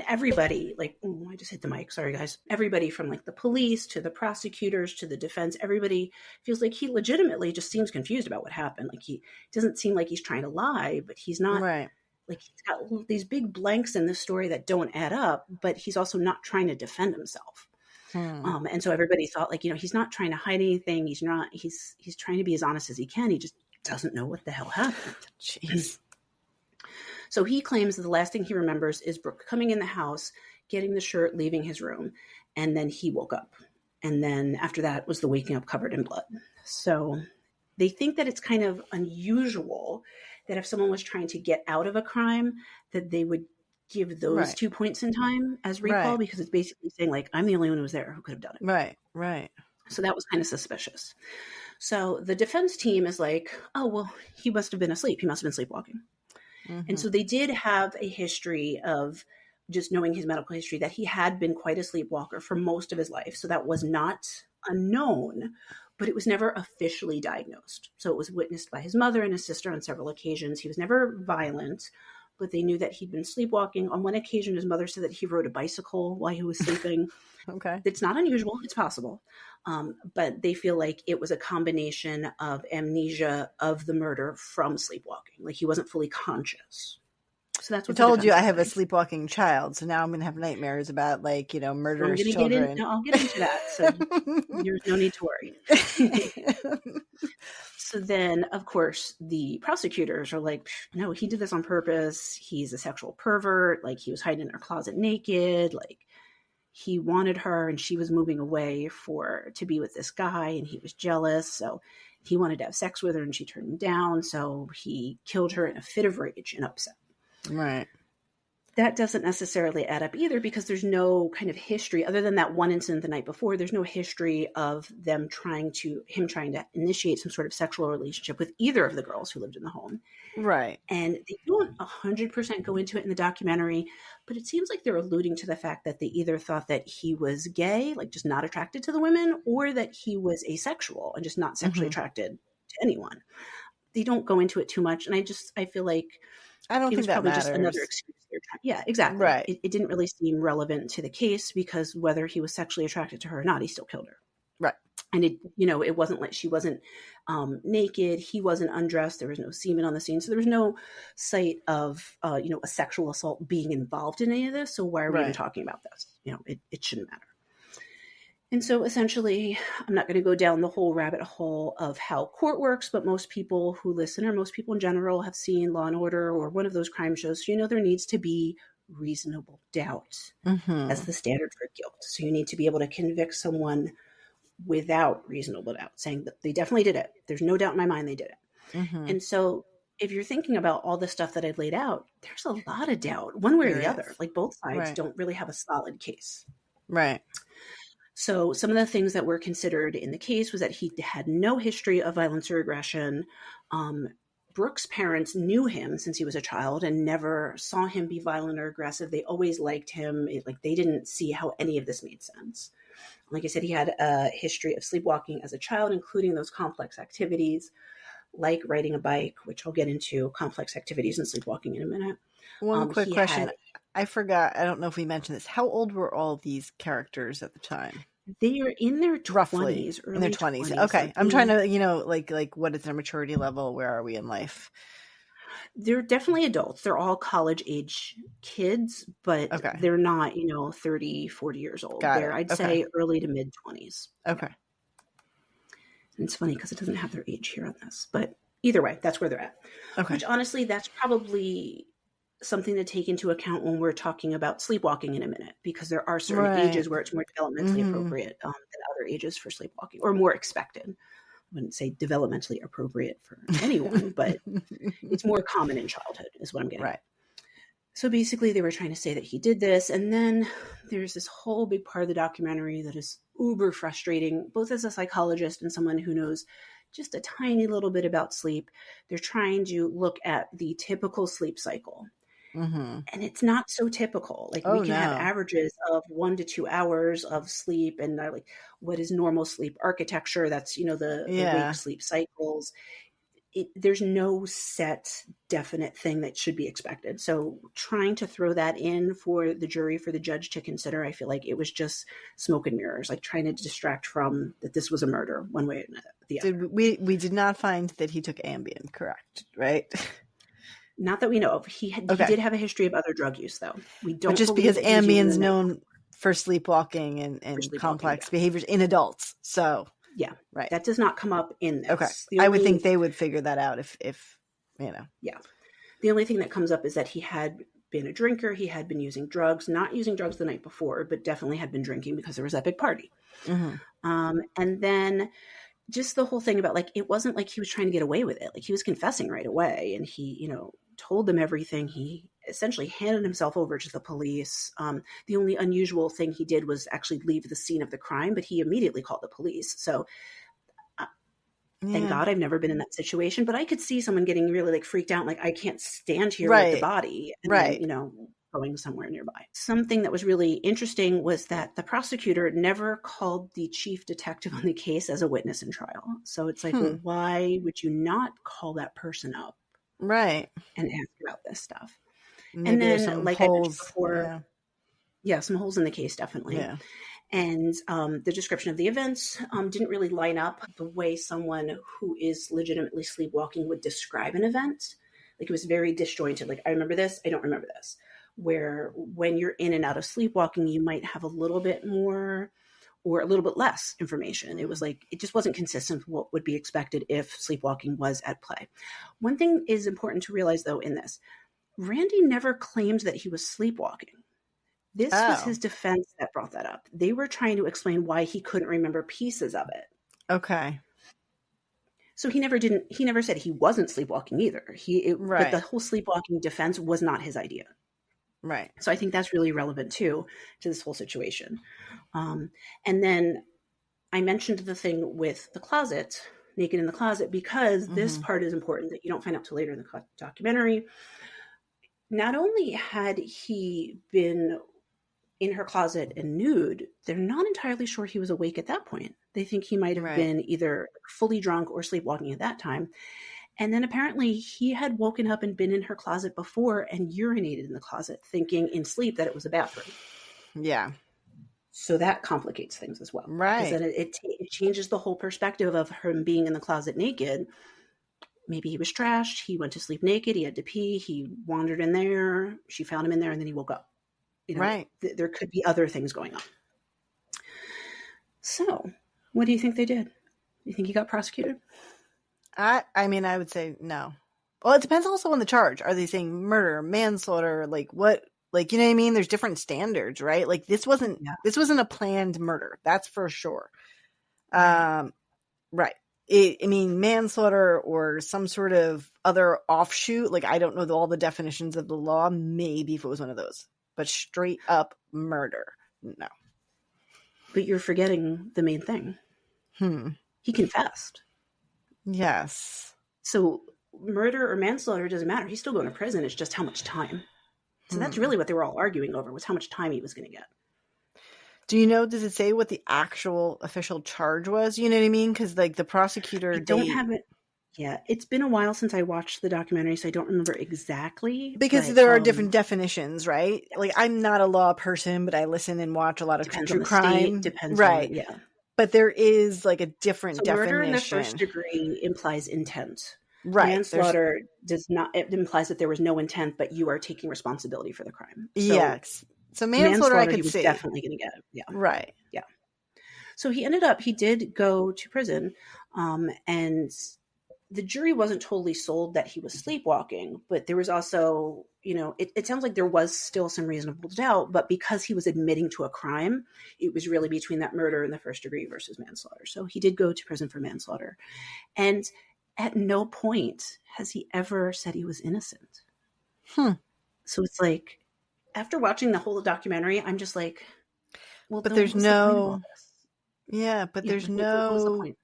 everybody, like, I just hit the mic. Sorry, guys. Everybody from like the police to the prosecutors to the defense, everybody feels like he legitimately just seems confused about what happened. Like, he doesn't seem like he's trying to lie, but he's not. Right. Like, he's got these big blanks in the story that don't add up, but he's also not trying to defend himself. And so everybody thought, like, he's not trying to hide anything. He's trying to be as honest as he can. He just doesn't know what the hell happened. Jeez. So he claims that the last thing he remembers is Brooke coming in the house, getting the shirt, leaving his room, and then he woke up. And then after that was the waking up covered in blood. So they think that it's kind of unusual that if someone was trying to get out of a crime, that they would give those 2 points in time as recall, because it's basically saying, like, I'm the only one who was there who could have done it. Right. So that was kind of suspicious. So the defense team is like, oh, well, he must have been asleep. He must have been sleepwalking. And so they did have a history of, just knowing his medical history, that he had been quite a sleepwalker for most of his life. So that was not unknown, but it was never officially diagnosed. So it was witnessed by his mother and his sister on several occasions. He was never violent, but they knew that he'd been sleepwalking. On one occasion, his mother said that he rode a bicycle while he was sleeping. Okay. It's not unusual. It's possible. But they feel like it was a combination of amnesia of the murder from sleepwalking. Like, he wasn't fully conscious. So that's what I told you I have a sleepwalking child. So now I'm going to have nightmares about, like, murderous children. I'll get into that. So there's no need to worry. So then, of course, the prosecutors are like, no, he did this on purpose. He's a sexual pervert. Like, he was hiding in her closet naked. Like, he wanted her and she was moving away to be with this guy, and he was jealous. So he wanted to have sex with her and she turned him down. So he killed her in a fit of rage and upset. Right. That doesn't necessarily add up either, because there's no kind of history other than that one incident the night before. There's no history of him trying to initiate some sort of sexual relationship with either of the girls who lived in the home. Right. And they don't 100% go into it in the documentary, but it seems like they're alluding to the fact that they either thought that he was gay, like just not attracted to the women, or that he was asexual and just not sexually attracted to anyone. They don't go into it too much. And I feel like I don't think that matters. Just another excuse. Yeah, exactly. Right. It didn't really seem relevant to the case, because whether he was sexually attracted to her or not, he still killed her. Right. And it wasn't like she wasn't naked. He wasn't undressed. There was no semen on the scene. So there was no sight of, a sexual assault being involved in any of this. So why are we even talking about this? It shouldn't matter. And so essentially, I'm not going to go down the whole rabbit hole of how court works, but most people who listen, or most people in general, have seen Law and Order or one of those crime shows. So there needs to be reasonable doubt as the standard for guilt. So you need to be able to convict someone without reasonable doubt, saying that they definitely did it. There's no doubt in my mind they did it. Mm-hmm. And so if you're thinking about all the stuff that I've laid out, there's a lot of doubt one way or the other. Like both sides don't really have a solid case. Right. So some of the things that were considered in the case was that he had no history of violence or aggression. Brooke's parents knew him since he was a child and never saw him be violent or aggressive. They always liked him. They didn't see how any of this made sense. Like I said, he had a history of sleepwalking as a child, including those complex activities like riding a bike, which I'll get into complex activities and sleepwalking in a minute. One quick question. I forgot. I don't know if we mentioned this. How old were all these characters at the time? They are in their 20s. Roughly in their 20s. Okay. I'm trying to, like what is their maturity level? Where are we in life? They're definitely adults. They're all college age kids, but they're not, 30, 40 years old. I'd say early to mid 20s. Okay. And it's funny because it doesn't have their age here on this, but either way, that's where they're at. Okay. Which honestly, that's probably something to take into account when we're talking about sleepwalking in a minute, because there are certain ages where it's more developmentally appropriate than other ages for sleepwalking, or more expected. I wouldn't say developmentally appropriate for anyone, but it's more common in childhood is what I'm getting at. So basically they were trying to say that he did this. And then there's this whole big part of the documentary that is uber frustrating, both as a psychologist and someone who knows just a tiny little bit about sleep. They're trying to look at the typical sleep cycle. Mm-hmm. And it's not so typical. We can have averages of 1 to 2 hours of sleep, and what is normal sleep architecture? That's the wake sleep cycles. There's no set definite thing that should be expected. So trying to throw that in for the jury, for the judge to consider, I feel like it was just smoke and mirrors, trying to distract from that this was a murder one way or the other. We did not find that he took Ambien, correct? Right? Not that we know of. He did have a history of other drug use, though. We don't. But just because Ambien's known for sleepwalking and complex behaviors in adults, so that does not come up in this. Okay, I would think they would figure that out if Yeah, the only thing that comes up is that he had been a drinker. He had been using drugs, not using drugs the night before, but definitely had been drinking because there was that big party. Mm-hmm. And then just the whole thing about it wasn't like he was trying to get away with it. He was confessing right away, and he told them everything. He essentially handed himself over to the police. The only unusual thing he did was actually leave the scene of the crime, but he immediately called the police. So thank God I've never been in that situation, but I could see someone getting really freaked out. I can't stand here with the body and then, going somewhere nearby. Something that was really interesting was that the prosecutor never called the chief detective on the case as a witness in trial. So it's well, why would you not call that person up? Right. And ask about this stuff. Maybe and then, some like holes. I mentioned before, some holes in the case, definitely. Yeah. And the description of the events didn't really line up the way someone who is legitimately sleepwalking would describe an event. It was very disjointed. I remember this, I don't remember this. Where when you're in and out of sleepwalking, you might have a little bit more or a little bit less information. It was it just wasn't consistent with what would be expected if sleepwalking was at play. One thing is important to realize, though, in this, Randy never claimed that he was sleepwalking. This was his defense that brought that up. They were trying to explain why he couldn't remember pieces of it. Okay. So he never said he wasn't sleepwalking either. But the whole sleepwalking defense was not his idea. Right. So I think that's really relevant too to this whole situation. And then I mentioned the thing with the closet, naked in the closet, because this part is important that you don't find out till later in the documentary. Not only had he been in her closet and nude, they're not entirely sure he was awake at that point. They think he might have been either fully drunk or sleepwalking at that time. And then apparently he had woken up and been in her closet before and urinated in the closet, thinking in sleep that it was a bathroom. Yeah. So that complicates things as well. Right. Because then it changes the whole perspective of him being in the closet naked. Maybe he was trashed. He went to sleep naked. He had to pee. He wandered in there. She found him in there and then he woke up. Right. There could be other things going on. So what do you think they did? You think he got prosecuted? I mean, I would say no. Well, it depends also on the charge. Are they saying murder, manslaughter? What? You know what I mean? There's different standards, right? This wasn't a planned murder. That's for sure. Right. I mean, manslaughter or some sort of other offshoot. Like, I don't know all the definitions of the law. Maybe if it was one of those. But straight up murder. No. But you're forgetting the main thing. He confessed. Yes. So murder or manslaughter doesn't matter. He's still going to prison. It's just how much time. So that's really what they were all arguing over, was how much time he was going to get. Do you know, does it say what the actual official charge was? You know what I mean? Because, like, the prosecutor... I don't have it. Yeah, it's been a while since I watched the documentary, so I don't remember exactly. Because there are different definitions, right? Yes. Like, I'm not a law person, but I listen and watch a lot of true crime. Depends right. on, yeah. But there is, like, a different definition. Murder in the first degree implies intent. Right. Manslaughter does not. It implies that there was no intent, but you are taking responsibility for the crime. So, yes. So manslaughter I could he was see. Definitely going to get it. Yeah. Right. Yeah. So he did go to prison, and the jury wasn't totally sold that he was sleepwalking, but there was also, it sounds like there was still some reasonable doubt, but because he was admitting to a crime, it was really between that murder in the first degree versus manslaughter. So he did go to prison for manslaughter. And at no point has he ever said he was innocent. So it's like, after watching the whole documentary, I'm just like, well, but there's no, but there's no, what was the point?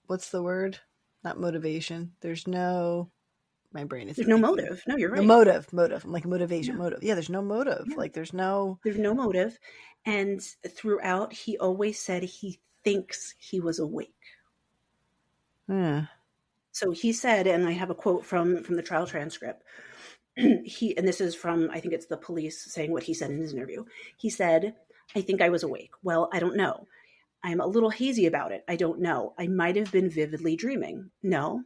What's the word? Not motivation. There's no, my brain is. There's no motive. No, you're right. No motive. I'm like motivation, motive. Yeah, there's no motive. Yeah. Like there's no motive. And throughout, he always said he thinks he was awake. So he said, and I have a quote from the trial transcript. And this is from, I think it's the police saying what he said in his interview. He said, "I think I was awake. Well, I don't know. I'm a little hazy about it. I don't know. I might have been vividly dreaming. No."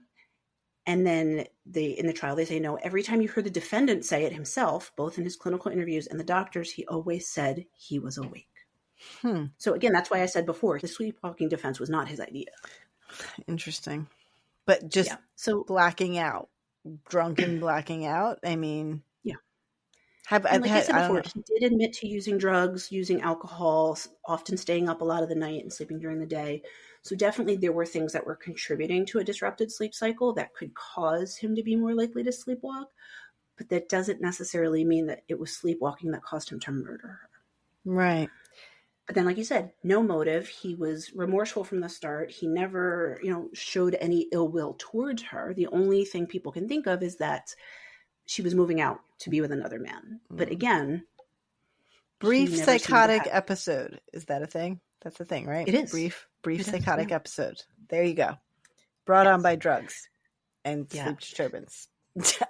And then in the trial, they say no. Every time you heard the defendant say it himself, both in his clinical interviews and the doctors, he always said he was awake. So again, that's why I said before, the sleepwalking defense was not his idea. Interesting. But just blacking out, drunken blacking out. I mean, I said before, he did admit to using drugs, using alcohol, often staying up a lot of the night and sleeping during the day. So definitely there were things that were contributing to a disrupted sleep cycle that could cause him to be more likely to sleepwalk. But that doesn't necessarily mean that it was sleepwalking that caused him to murder her. Right. But then, like you said, no motive. He was remorseful from the start. He never, showed any ill will towards her. The only thing people can think of is that she was moving out to be with another man. But again, brief psychotic episode. Is that a thing? That's a thing, right? It is. Brief psychotic episode. There you go. Brought on by drugs and sleep disturbance.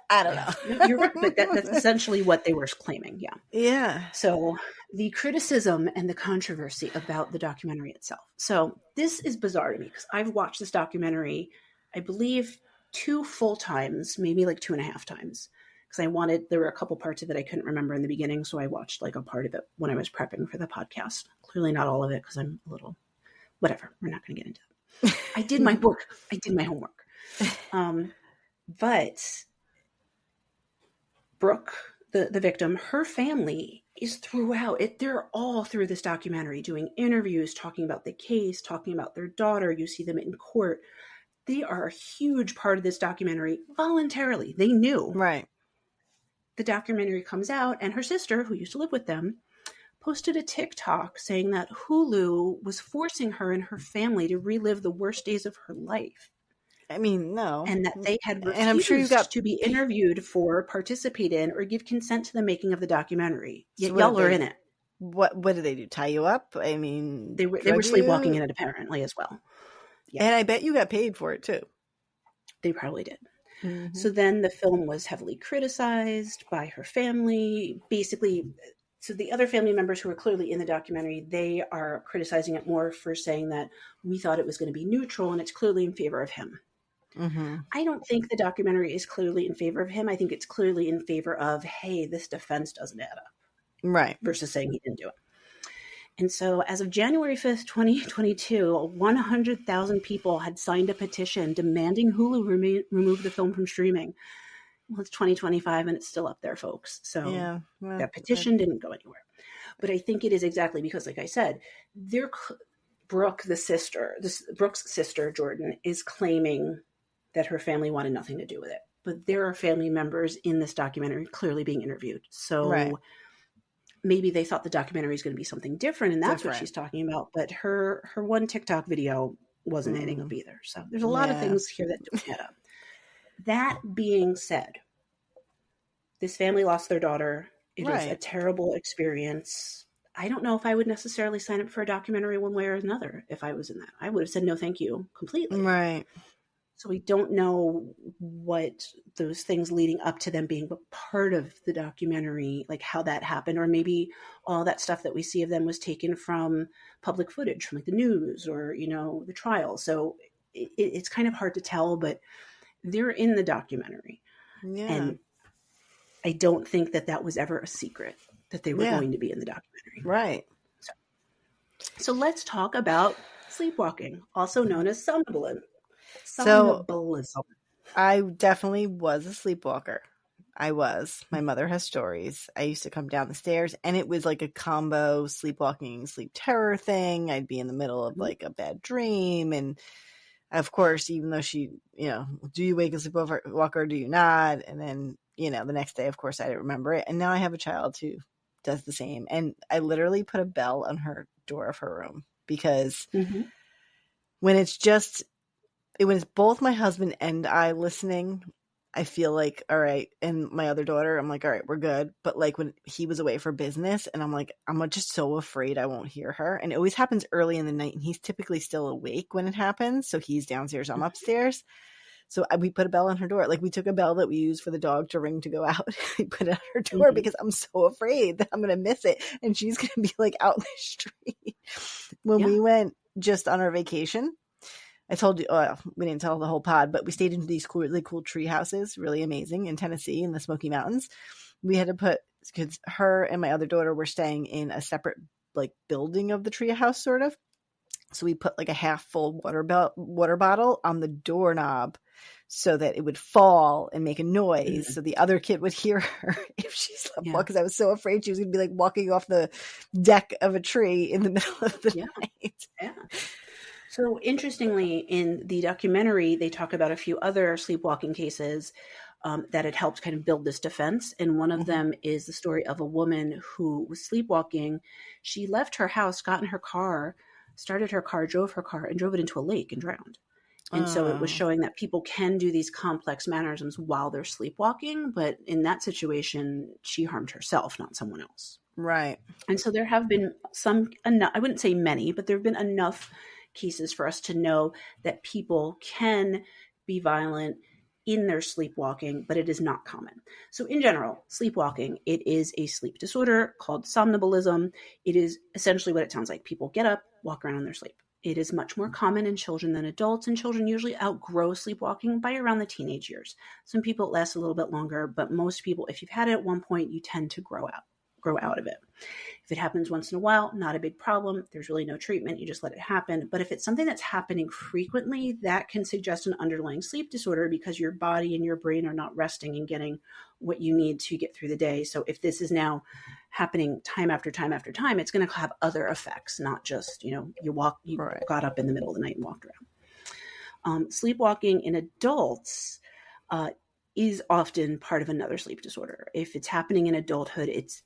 I don't know. No, you're right, but that's essentially what they were claiming. Yeah. Yeah. So the criticism and the controversy about the documentary itself. So this is bizarre to me because I've watched this documentary, I believe 2 full times, maybe like 2.5 times. Because there were a couple parts of it I couldn't remember in the beginning. So I watched like a part of it when I was prepping for the podcast. Clearly not all of it because I'm a little, whatever. We're not going to get into it. I did my work. I did my homework. But Brooke, the victim, her family is throughout it. They're all through this documentary doing interviews, talking about the case, talking about their daughter. You see them in court. They are a huge part of this documentary voluntarily. They knew. Right. The documentary comes out, and her sister, who used to live with them, posted a TikTok saying that Hulu was forcing her and her family to relive the worst days of her life. I mean, no. And that they had refused and I'm sure you got to be interviewed for, participate in, or give consent to the making of the documentary. Yet y'all are in it. What did they do? Tie you up? I mean, they were sleepwalking in it apparently as well. Yeah. And I bet you got paid for it too. They probably did. Mm-hmm. So then the film was heavily criticized by her family. Basically, so the other family members who are clearly in the documentary, they are criticizing it more for saying that we thought it was going to be neutral and it's clearly in favor of him. Mm-hmm. I don't think the documentary is clearly in favor of him. I think it's clearly in favor of, hey, this defense doesn't add up. Right. Versus saying he didn't do it. And so as of January 5th, 2022, 100,000 people had signed a petition demanding Hulu remove the film from streaming. Well, it's 2025 and it's still up there, folks. So that petition didn't go anywhere. But I think it is exactly because, like I said, Brooke's sister, Jordan, is claiming that her family wanted nothing to do with it. But there are family members in this documentary clearly being interviewed. So maybe they thought the documentary is going to be something different, and that's what she's talking about. But her one TikTok video wasn't adding up either. So there's a lot of things here that don't add up. That being said, this family lost their daughter. It is a terrible experience. I don't know if I would necessarily sign up for a documentary one way or another if I was in that. I would have said no thank you completely. Right. So we don't know what those things leading up to them being part of the documentary, like how that happened, or maybe all that stuff that we see of them was taken from public footage, from like the news or, you know, the trial. So it's kind of hard to tell, but they're in the documentary. Yeah. And I don't think that was ever a secret that they were going to be in the documentary. Right. So let's talk about sleepwalking, also known as somnambulism. So I definitely was a sleepwalker. I was. My mother has stories. I used to come down the stairs and it was like a combo sleepwalking, sleep terror thing. I'd be in the middle of like a bad dream. And of course, even though she, you know, do you wake a sleepwalker or do you not? And then, you know, the next day, of course, I didn't remember it. And now I have a child who does the same. And I literally put a bell on her door of her room because when it's both my husband and I listening, I feel like, all right. And my other daughter, I'm like, all right, we're good. But like when he was away for business and I'm like, I'm just so afraid I won't hear her. And it always happens early in the night and he's typically still awake when it happens. So he's downstairs, I'm upstairs. So we put a bell on her door. Like we took a bell that we use for the dog to ring to go out. We put it on her door because I'm so afraid that I'm going to miss it. And she's going to be like out in the street. When we went just on our vacation, I told you, we didn't tell the whole pod, but we stayed in these really cool tree houses, really amazing in Tennessee in the Smoky Mountains. We had to put, because her and my other daughter were staying in a separate like building of the tree house sort of. So we put like a half full water bottle on the doorknob so that it would fall and make a noise. So the other kid would hear her if she slept well, because I was so afraid she was going to be like walking off the deck of a tree in the middle of the night. Yeah. So interestingly, in the documentary, they talk about a few other sleepwalking cases that had helped kind of build this defense. And one of them is the story of a woman who was sleepwalking. She left her house, got in her car, started her car, drove her car, and drove it into a lake and drowned. And so it was showing that people can do these complex mannerisms while they're sleepwalking. But in that situation, she harmed herself, not someone else. Right. And so there have been I wouldn't say many, but there have been enough cases for us to know that people can be violent in their sleepwalking, but it is not common. So in general, sleepwalking, it is a sleep disorder called somnambulism. It is essentially what it sounds like. People get up, walk around in their sleep. It is much more common in children than adults, and children usually outgrow sleepwalking by around the teenage years. Some people it lasts a little bit longer, but most people, if you've had it at one point, you tend to grow out of it. If it happens once in a while, not a big problem. There's really no treatment. You just let it happen. But if it's something that's happening frequently, that can suggest an underlying sleep disorder because your body and your brain are not resting and getting what you need to get through the day. So if this is now happening time after time after time, it's going to have other effects, not just, you got up in the middle of the night and walked around. Sleepwalking in adults is often part of another sleep disorder. If it's happening in adulthood, it's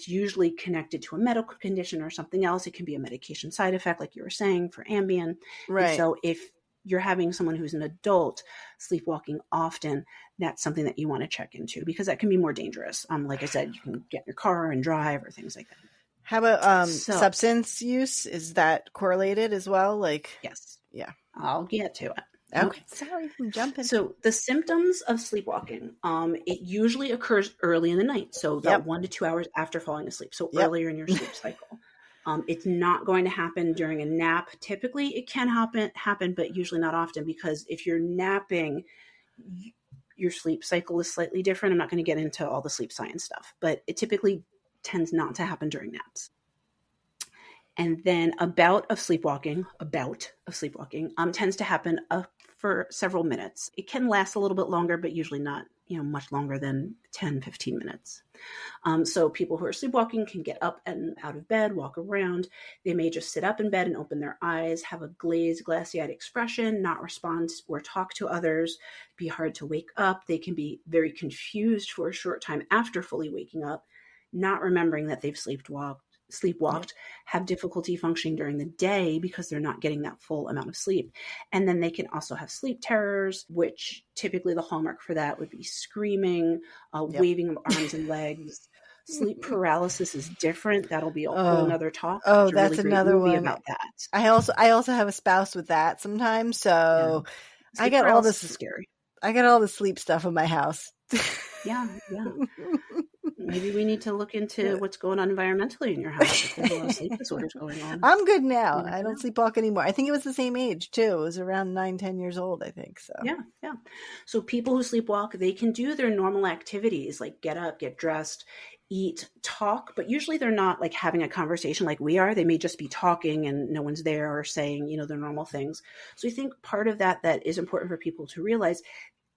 usually connected to a medical condition or something else. It can be a medication side effect, like you were saying, for Ambien. Right. And so if you're having someone who's an adult sleepwalking often, that's something that you want to check into because that can be more dangerous. Like I said, you can get in your car and drive or things like that. How about substance use? Is that correlated as well? Yes. Yeah. I'll get to it. Okay. Sorry, I'm jumping. So the symptoms of sleepwalking, it usually occurs early in the night. So about 1 to 2 hours after falling asleep. So earlier in your sleep cycle. It's not going to happen during a nap. Typically it can happen, but usually not often because if you're napping, your sleep cycle is slightly different. I'm not going to get into all the sleep science stuff, but it typically tends not to happen during naps. And then a bout of sleepwalking tends to happen for several minutes. It can last a little bit longer, but usually not, much longer than 10, 15 minutes. So people who are sleepwalking can get up and out of bed, walk around. They may just sit up in bed and open their eyes, have a glazed, glassy-eyed expression, not respond or talk to others, be hard to wake up. They can be very confused for a short time after fully waking up, not remembering that they've sleepwalked, have difficulty functioning during the day because they're not getting that full amount of sleep. And then they can also have sleep terrors, which typically the hallmark for that would be screaming, waving of arms and legs. Sleep paralysis is different. That'll be a whole nother talk. Oh, There's that's a really great another movie one about that. I also have a spouse with that sometimes. So I Sleep got all this paralysis is scary. I got all the sleep stuff in my house. Yeah. Maybe we need to look into what's going on environmentally in your house if there's a lot of sleep disorders going on. I'm good now. I don't sleepwalk anymore. I think it was the same age too. It was around 9-10 years old, I think. So yeah. So people who sleepwalk, they can do their normal activities like get up, get dressed, eat, talk, but usually they're not like having a conversation like we are. They may just be talking and no one's there or saying, their normal things. So I think part of that is important for people to realize.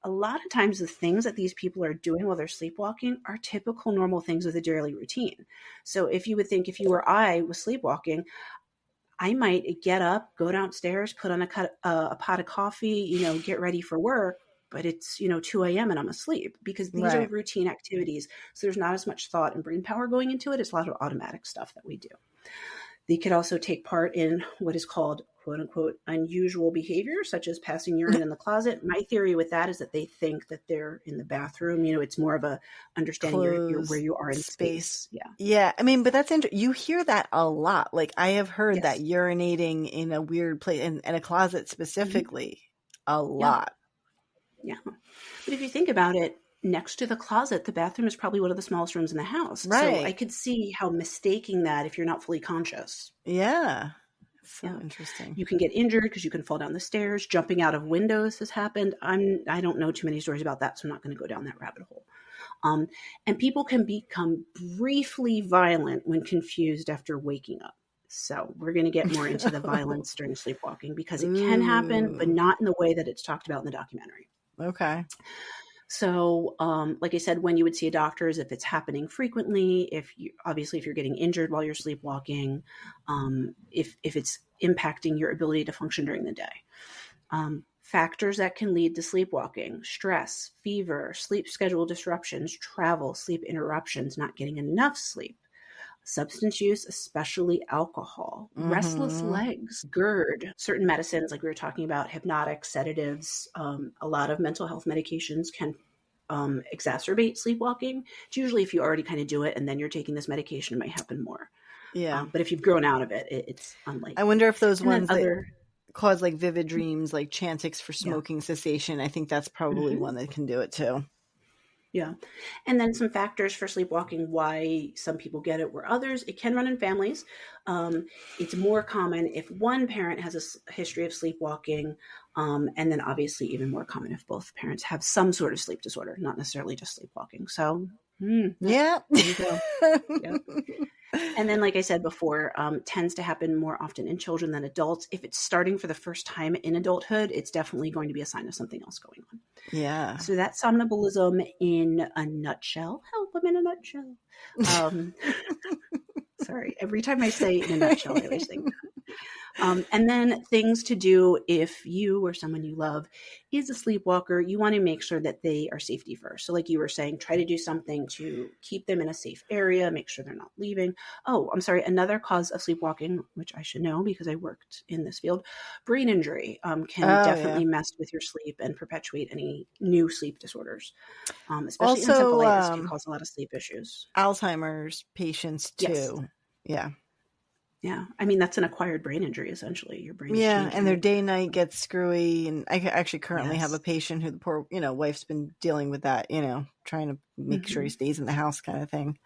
A lot of times the things that these people are doing while they're sleepwalking are typical normal things of the daily routine. So if you would think if you or I was sleepwalking, I might get up, go downstairs, put on a pot of coffee, get ready for work, but it's, 2 a.m. and I'm asleep because these are routine activities. So there's not as much thought and brain power going into it. It's a lot of automatic stuff that we do. They could also take part in what is called, quote unquote, unusual behavior, such as passing urine in the closet. My theory with that is that they think that they're in the bathroom. It's more of a understanding where you are in space. Yeah. I mean, but that's interesting. You hear that a lot. Like I have heard that urinating in a weird place in a closet specifically a lot. Yeah. But if you think about it, next to the closet, the bathroom is probably one of the smallest rooms in the house. Right. So I could see how mistaking that if you're not fully conscious. Yeah. So interesting. You can get injured because you can fall down the stairs. Jumping out of windows has happened. I don't know too many stories about that, so I'm not going to go down that rabbit hole. And people can become briefly violent when confused after waking up. So we're going to get more into the violence during sleepwalking because it can happen, but not in the way that it's talked about in the documentary. Okay. So, like I said, when you would see a doctor is if it's happening frequently, if you're getting injured while you're sleepwalking, if it's impacting your ability to function during the day. Factors that can lead to sleepwalking: stress, fever, sleep schedule disruptions, travel, sleep interruptions, not getting enough sleep, substance use, especially alcohol, restless legs, GERD, certain medicines like we were talking about, hypnotic, sedatives, a lot of mental health medications can exacerbate sleepwalking. It's usually if you already kind of do it and then you're taking this medication, it might happen more. Yeah. But if you've grown out of it, it's unlikely. I wonder if those ones that cause like vivid dreams, like Chantix for smoking cessation, I think that's probably one that can do it too. Yeah. And then some factors for sleepwalking, why some people get it where others. It can run in families. It's more common if one parent has a history of sleepwalking, and then obviously even more common if both parents have some sort of sleep disorder, not necessarily just sleepwalking. So, yeah. There you go. Yep. And then, like I said before, tends to happen more often in children than adults. If it's starting for the first time in adulthood, it's definitely going to be a sign of something else going on. Yeah. So that's somnambulism in a nutshell. Help, I'm in a nutshell. Sorry, every time I say in a nutshell, I always think that. And then things to do if you or someone you love is a sleepwalker, you want to make sure that they are safety first. So like you were saying, try to do something to keep them in a safe area, make sure they're not leaving. Oh, I'm sorry. Another cause of sleepwalking, which I should know because I worked in this field, brain injury can definitely mess with your sleep and perpetuate any new sleep disorders. Especially also, encephalitis can cause a lot of sleep issues. Alzheimer's patients too. Yes. Yeah. Yeah. I mean, that's an acquired brain injury, essentially. Your brain is changing. And their day-night gets screwy. And I actually currently have a patient who the poor, wife's been dealing with that, trying to make sure he stays in the house kind of thing.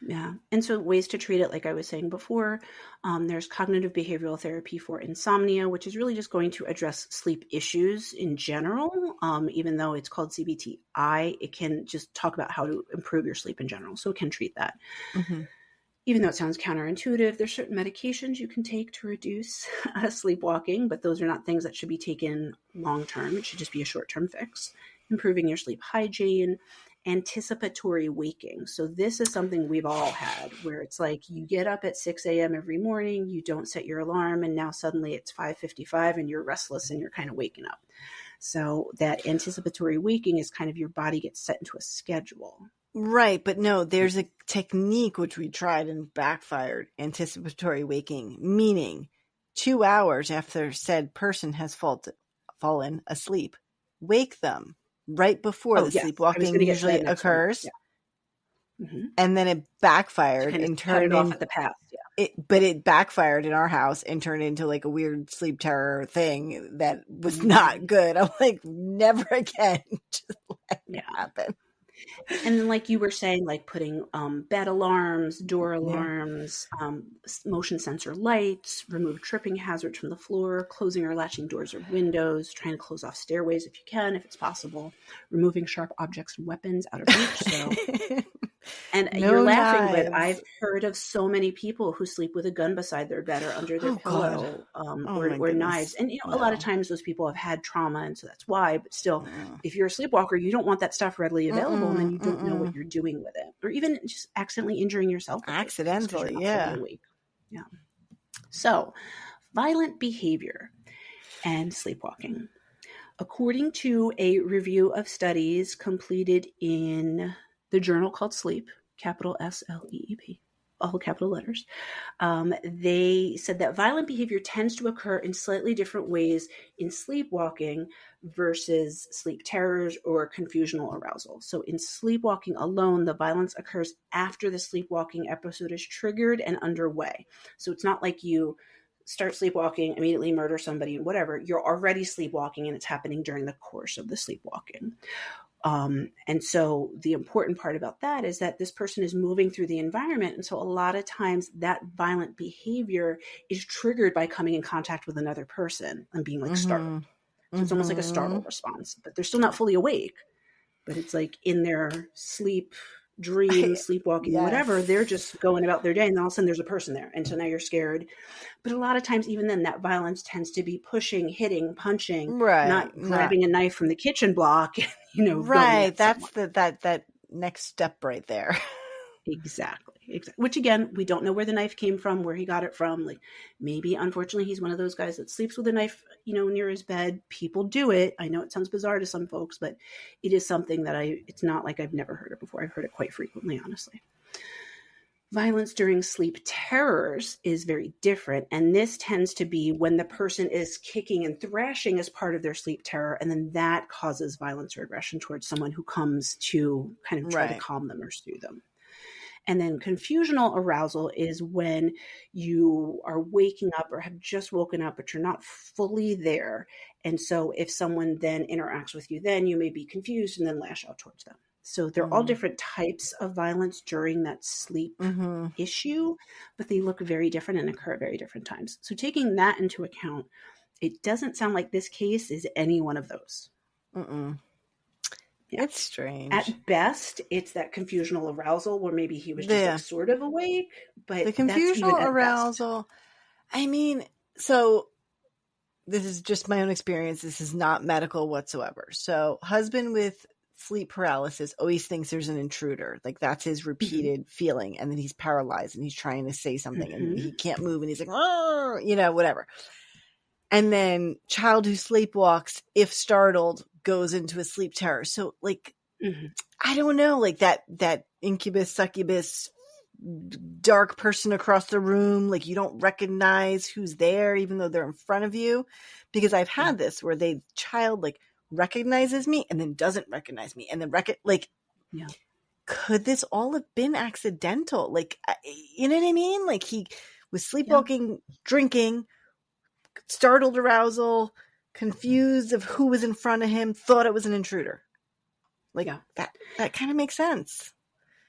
Yeah. And so ways to treat it, like I was saying before, there's cognitive behavioral therapy for insomnia, which is really just going to address sleep issues in general. Even though it's called CBTI, it can just talk about how to improve your sleep in general. So it can treat that. even though it sounds counterintuitive, there's certain medications you can take to reduce sleepwalking, but those are not things that should be taken long-term. It should just be a short-term fix. Improving your sleep hygiene, anticipatory waking. So this is something we've all had, where it's like you get up at 6 a.m. every morning, you don't set your alarm, and now suddenly it's 5:55 and you're restless and you're kind of waking up. So that anticipatory waking is kind of your body gets set into a schedule. Right, but no, there's a technique which we tried and backfired, anticipatory waking, meaning 2 hours after said person has fallen asleep, wake them right before the sleepwalking usually occurs. Yeah. Mm-hmm. And then it backfired and turned off at the path. Yeah. But it backfired in our house and turned into like a weird sleep terror thing that was not good. I'm like, never again. Just let it happen. And then, like you were saying, like putting bed alarms, door alarms, motion sensor lights, remove tripping hazards from the floor, closing or latching doors or windows, trying to close off stairways if you can, if it's possible, removing sharp objects and weapons out of reach. So, and you're laughing, but I've heard of so many people who sleep with a gun beside their bed or under their pillow, or knives. And a lot of times those people have had trauma, and so that's why. But still, if you're a sleepwalker, you don't want that stuff readily available, and then you don't know what you're doing with it, or even just accidentally injuring yourself. Accidentally, yeah. So, violent behavior and sleepwalking. According to a review of studies completed in the journal called Sleep, capital SLEEP, all capital letters, they said that violent behavior tends to occur in slightly different ways in sleepwalking versus sleep terrors or confusional arousal. So in sleepwalking alone, the violence occurs after the sleepwalking episode is triggered and underway. So it's not like you start sleepwalking, immediately murder somebody and whatever. You're already sleepwalking and it's happening during the course of the sleepwalking. And so the important part about that is that this person is moving through the environment. And so a lot of times that violent behavior is triggered by coming in contact with another person and being like startled. So it's almost like a startle response, but they're still not fully awake, but it's like in their sleep, dream, sleepwalking, whatever, they're just going about their day. And all of a sudden there's a person there. And so now you're scared. But a lot of times, even then, that violence tends to be pushing, hitting, punching, not grabbing a knife from the kitchen block, Right. That's that next step right there. Exactly. Which again, we don't know where the knife came from, where he got it from. Like maybe, unfortunately, he's one of those guys that sleeps with a knife, near his bed. People do it. I know it sounds bizarre to some folks, but it is something that it's not like I've never heard it before. I've heard it quite frequently, honestly. Violence during sleep terrors is very different. And this tends to be when the person is kicking and thrashing as part of their sleep terror. And then that causes violence or aggression towards someone who comes to kind of try to calm them or soothe them. And then confusional arousal is when you are waking up or have just woken up, but you're not fully there. And so if someone then interacts with you, then you may be confused and then lash out towards them. So they're all different types of violence during that sleep issue, but they look very different and occur at very different times. So taking that into account, it doesn't sound like this case is any one of those. Yeah. It's strange. At best, it's that confusional arousal where maybe he was just like sort of awake, but the confusional arousal. I mean, so this is just my own experience. This is not medical whatsoever. So husband with sleep paralysis always thinks there's an intruder. Like that's his repeated feeling. And then he's paralyzed and he's trying to say something and he can't move and he's like, whatever. And then child who sleepwalks, if startled, goes into a sleep terror. So like, I don't know, like that incubus, succubus, dark person across the room, like you don't recognize who's there, even though they're in front of you. Because I've had this where child like recognizes me and then doesn't recognize me. And then could this all have been accidental? Like, you know what I mean? Like he was sleepwalking, drinking, startled arousal, confused of who was in front of him, thought it was an intruder. Like that kind of makes sense.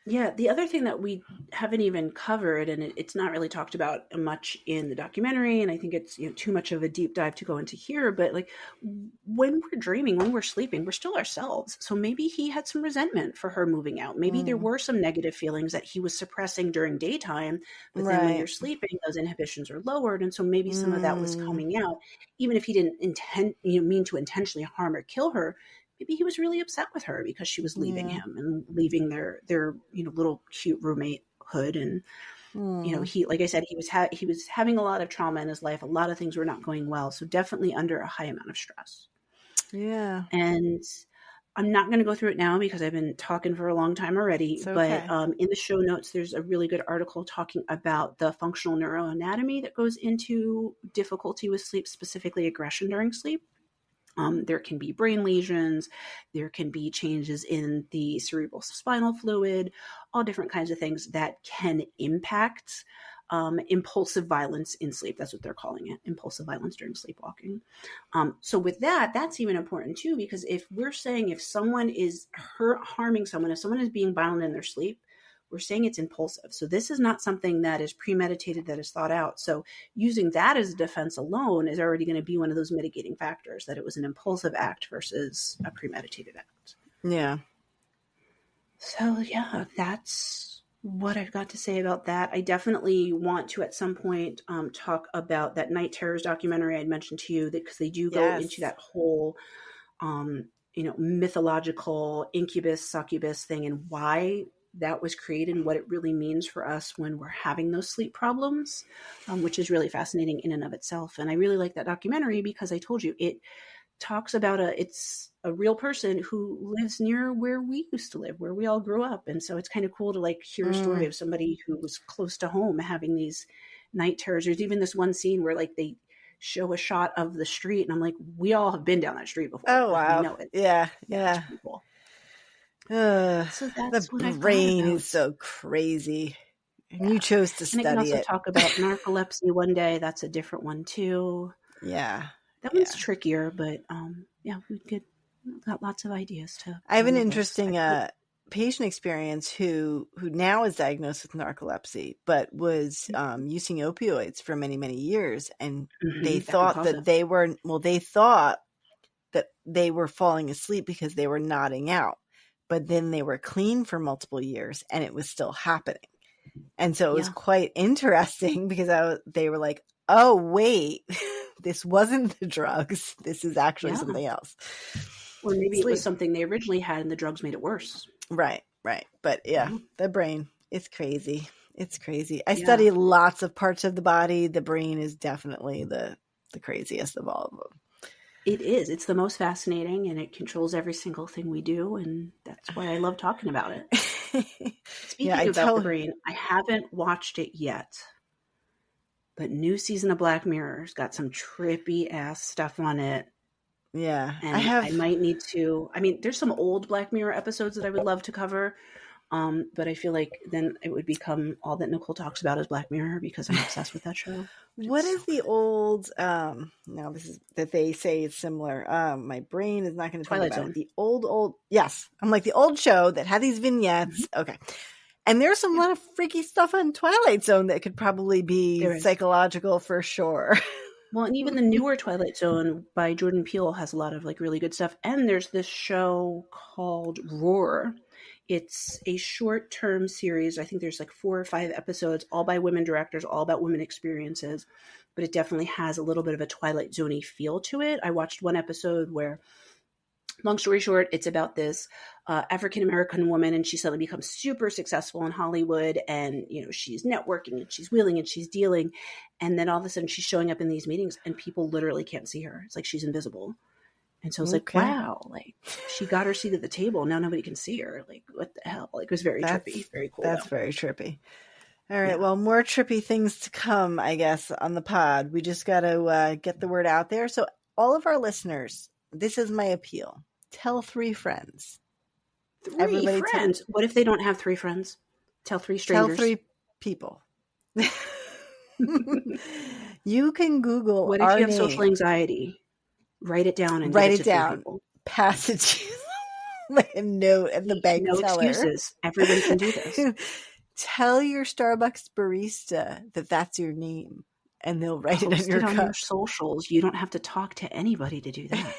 Yeah, the other thing that we haven't even covered, and it's not really talked about much in the documentary, and I think it's too much of a deep dive to go into here, but like when we're dreaming, when we're sleeping, we're still ourselves. So maybe he had some resentment for her moving out. Maybe there were some negative feelings that he was suppressing during daytime, but then when you're sleeping, those inhibitions are lowered, and so maybe some of that was coming out, even if he didn't mean to intentionally harm or kill her. Maybe he was really upset with her because she was leaving him and leaving their little cute roommate hood. And he, like I said, he was having a lot of trauma in his life. A lot of things were not going well, so definitely under a high amount of stress. Yeah. And I'm not going to go through it now because I've been talking for a long time already. Okay. But in the show notes, there's a really good article talking about the functional neuroanatomy that goes into difficulty with sleep, specifically aggression during sleep. There can be brain lesions, there can be changes in the cerebral spinal fluid, all different kinds of things that can impact impulsive violence in sleep. That's what they're calling it, impulsive violence during sleepwalking. So with that, that's even important too, because if we're saying if someone is harming someone, if someone is being violent in their sleep, we're saying it's impulsive. So this is not something that is premeditated, that is thought out. So using that as a defense alone is already going to be one of those mitigating factors, that it was an impulsive act versus a premeditated act. Yeah. So yeah, that's what I've got to say about that. I definitely want to at some point talk about that Night Terrors documentary I mentioned to you, because they do go into that whole mythological incubus, succubus thing, and why that was created and what it really means for us when we're having those sleep problems, which is really fascinating in and of itself. And I really like that documentary because I told you it talks about it's a real person who lives near where we used to live, where we all grew up. And so it's kind of cool to like hear a story of somebody who was close to home having these night terrors. There's even this one scene where like they show a shot of the street, and I'm like, we all have been down that street before. Oh, wow. We know it. Yeah. It's pretty cool. So that's the brain is so crazy. And you chose to study it. And I can also talk about narcolepsy one day. That's a different one too. Yeah. That one's trickier, but we got lots of ideas to. I have an interesting patient experience who now is diagnosed with narcolepsy, but was using opioids for many, many years, and they thought that they were falling asleep because they were nodding out. But then they were clean for multiple years and it was still happening. And so it was quite interesting because they were like, oh, wait, this wasn't the drugs. This is actually something else. Or maybe it was something they originally had and the drugs made it worse. Right. But the brain, it's crazy. It's crazy. I study lots of parts of the body. The brain is definitely the craziest of all of them. It is. It's the most fascinating, and it controls every single thing we do, and that's why I love talking about it. Speaking about the brain, I haven't watched it yet, but new season of Black Mirror's got some trippy ass stuff on it. Yeah. And I might need to. I mean, there's some old Black Mirror episodes that I would love to cover. But I feel like then it would become all that Nicole talks about is Black Mirror because I'm obsessed with that show. What is the old, now this is that they say it's similar. My brain is not going to talk about it. The old, yes. I'm like the old show that had these vignettes. Mm-hmm. Okay. And there's some lot of freaky stuff on Twilight Zone that could probably be psychological for sure. Well, and even the newer Twilight Zone by Jordan Peele has a lot of like really good stuff. And there's this show called Roar. It's a short-term series. I think there's like 4 or 5 episodes, all by women directors, all about women experiences. But it definitely has a little bit of a Twilight Zone-y feel to it. I watched one episode where, long story short, it's about this African-American woman, and she suddenly becomes super successful in Hollywood. And, she's networking and she's wheeling and she's dealing. And then all of a sudden she's showing up in these meetings and people literally can't see her. It's like she's invisible. And so I was like, wow, like she got her seat at the table. Now nobody can see her. Like, what the hell? Like, it was very trippy. Very cool. That's very trippy. All right. Yeah. Well, more trippy things to come, I guess, on the pod. We just got to get the word out there. So all of our listeners, this is my appeal. Tell 3 friends. 3 friends? What if they don't have 3 friends? Tell 3 strangers. Tell 3 people. You can Google what if you have social anxiety? Write it down and write it down. Passages. like a note at the bank No teller. excuses. Everyone can do this. Tell your Starbucks barista that that's your name, and they'll write it on your on cup. your socials. You don't have to talk to anybody to do that.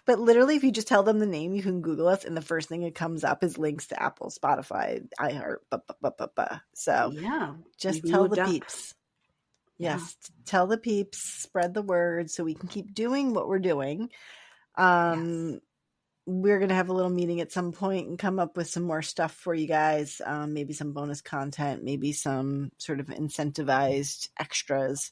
But literally, if you just tell them the name, you can Google us, and the first thing that comes up is links to Apple, Spotify, iHeart, So yeah, just tell the peeps. Yes, tell the peeps, spread the word so we can keep doing what we're doing. We're going to have a little meeting at some point and come up with some more stuff for you guys. Maybe some bonus content, maybe some sort of incentivized extras.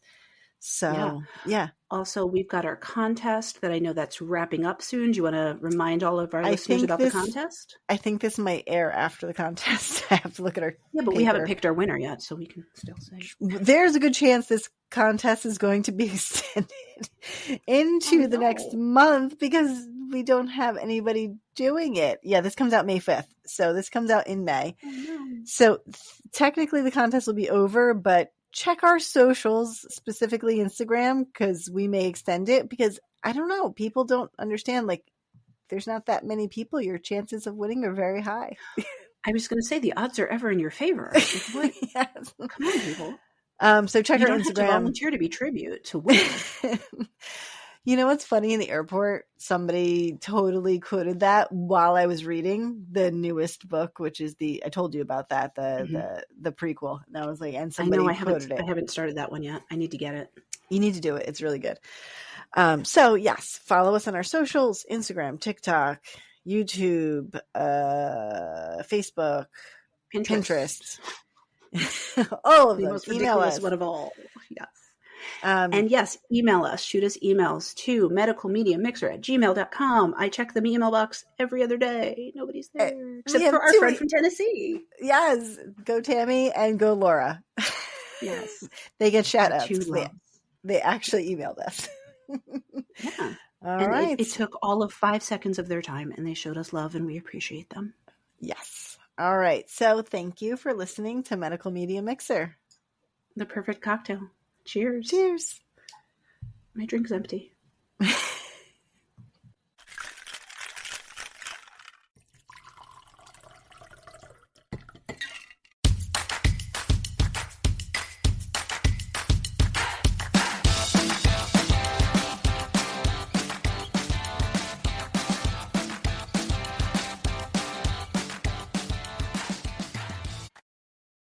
So, yeah. Also, we've got our contest that I know that's wrapping up soon. Do you want to remind all of our listeners about the contest? I think this might air after the contest. I have to look at our but we haven't picked our winner yet, so we can still say. There's a good chance this contest is going to be extended into the next month because we don't have anybody doing it. Yeah, this comes out May 5th. So this comes out in May. Oh, no. So technically the contest will be over, but check our socials, specifically Instagram, because we may extend it because I don't know. People don't understand. Like, there's not that many people. Your chances of winning are very high. I was going to say the odds are ever in your favor. Like, what? Yes. Come on, people. So check our Instagram. Have to volunteer to be tribute to win. You know what's funny? In the airport, somebody totally quoted that while I was reading the newest book, which is I told you about that, the prequel. And I was like, and somebody quoted it. I haven't started that one yet. I need to get it. You need to do it. It's really good. So yes, follow us on our socials, Instagram, TikTok, YouTube, Facebook, Pinterest. All of them. Most ridiculous one of all. Yes. And yes, email us. Shoot us emails to medicalmediamixer@gmail.com. I check the email box every other day. Nobody's there. Except for our friend from Tennessee. Yes. Go Tammy and go Laura. Yes. They get shout outs. They actually emailed us. Yeah. All right. It took all of 5 seconds of their time and they showed us love and we appreciate them. Yes. All right. So thank you for listening to Medical Media Mixer. The perfect cocktail. Cheers. Cheers. My drink's empty.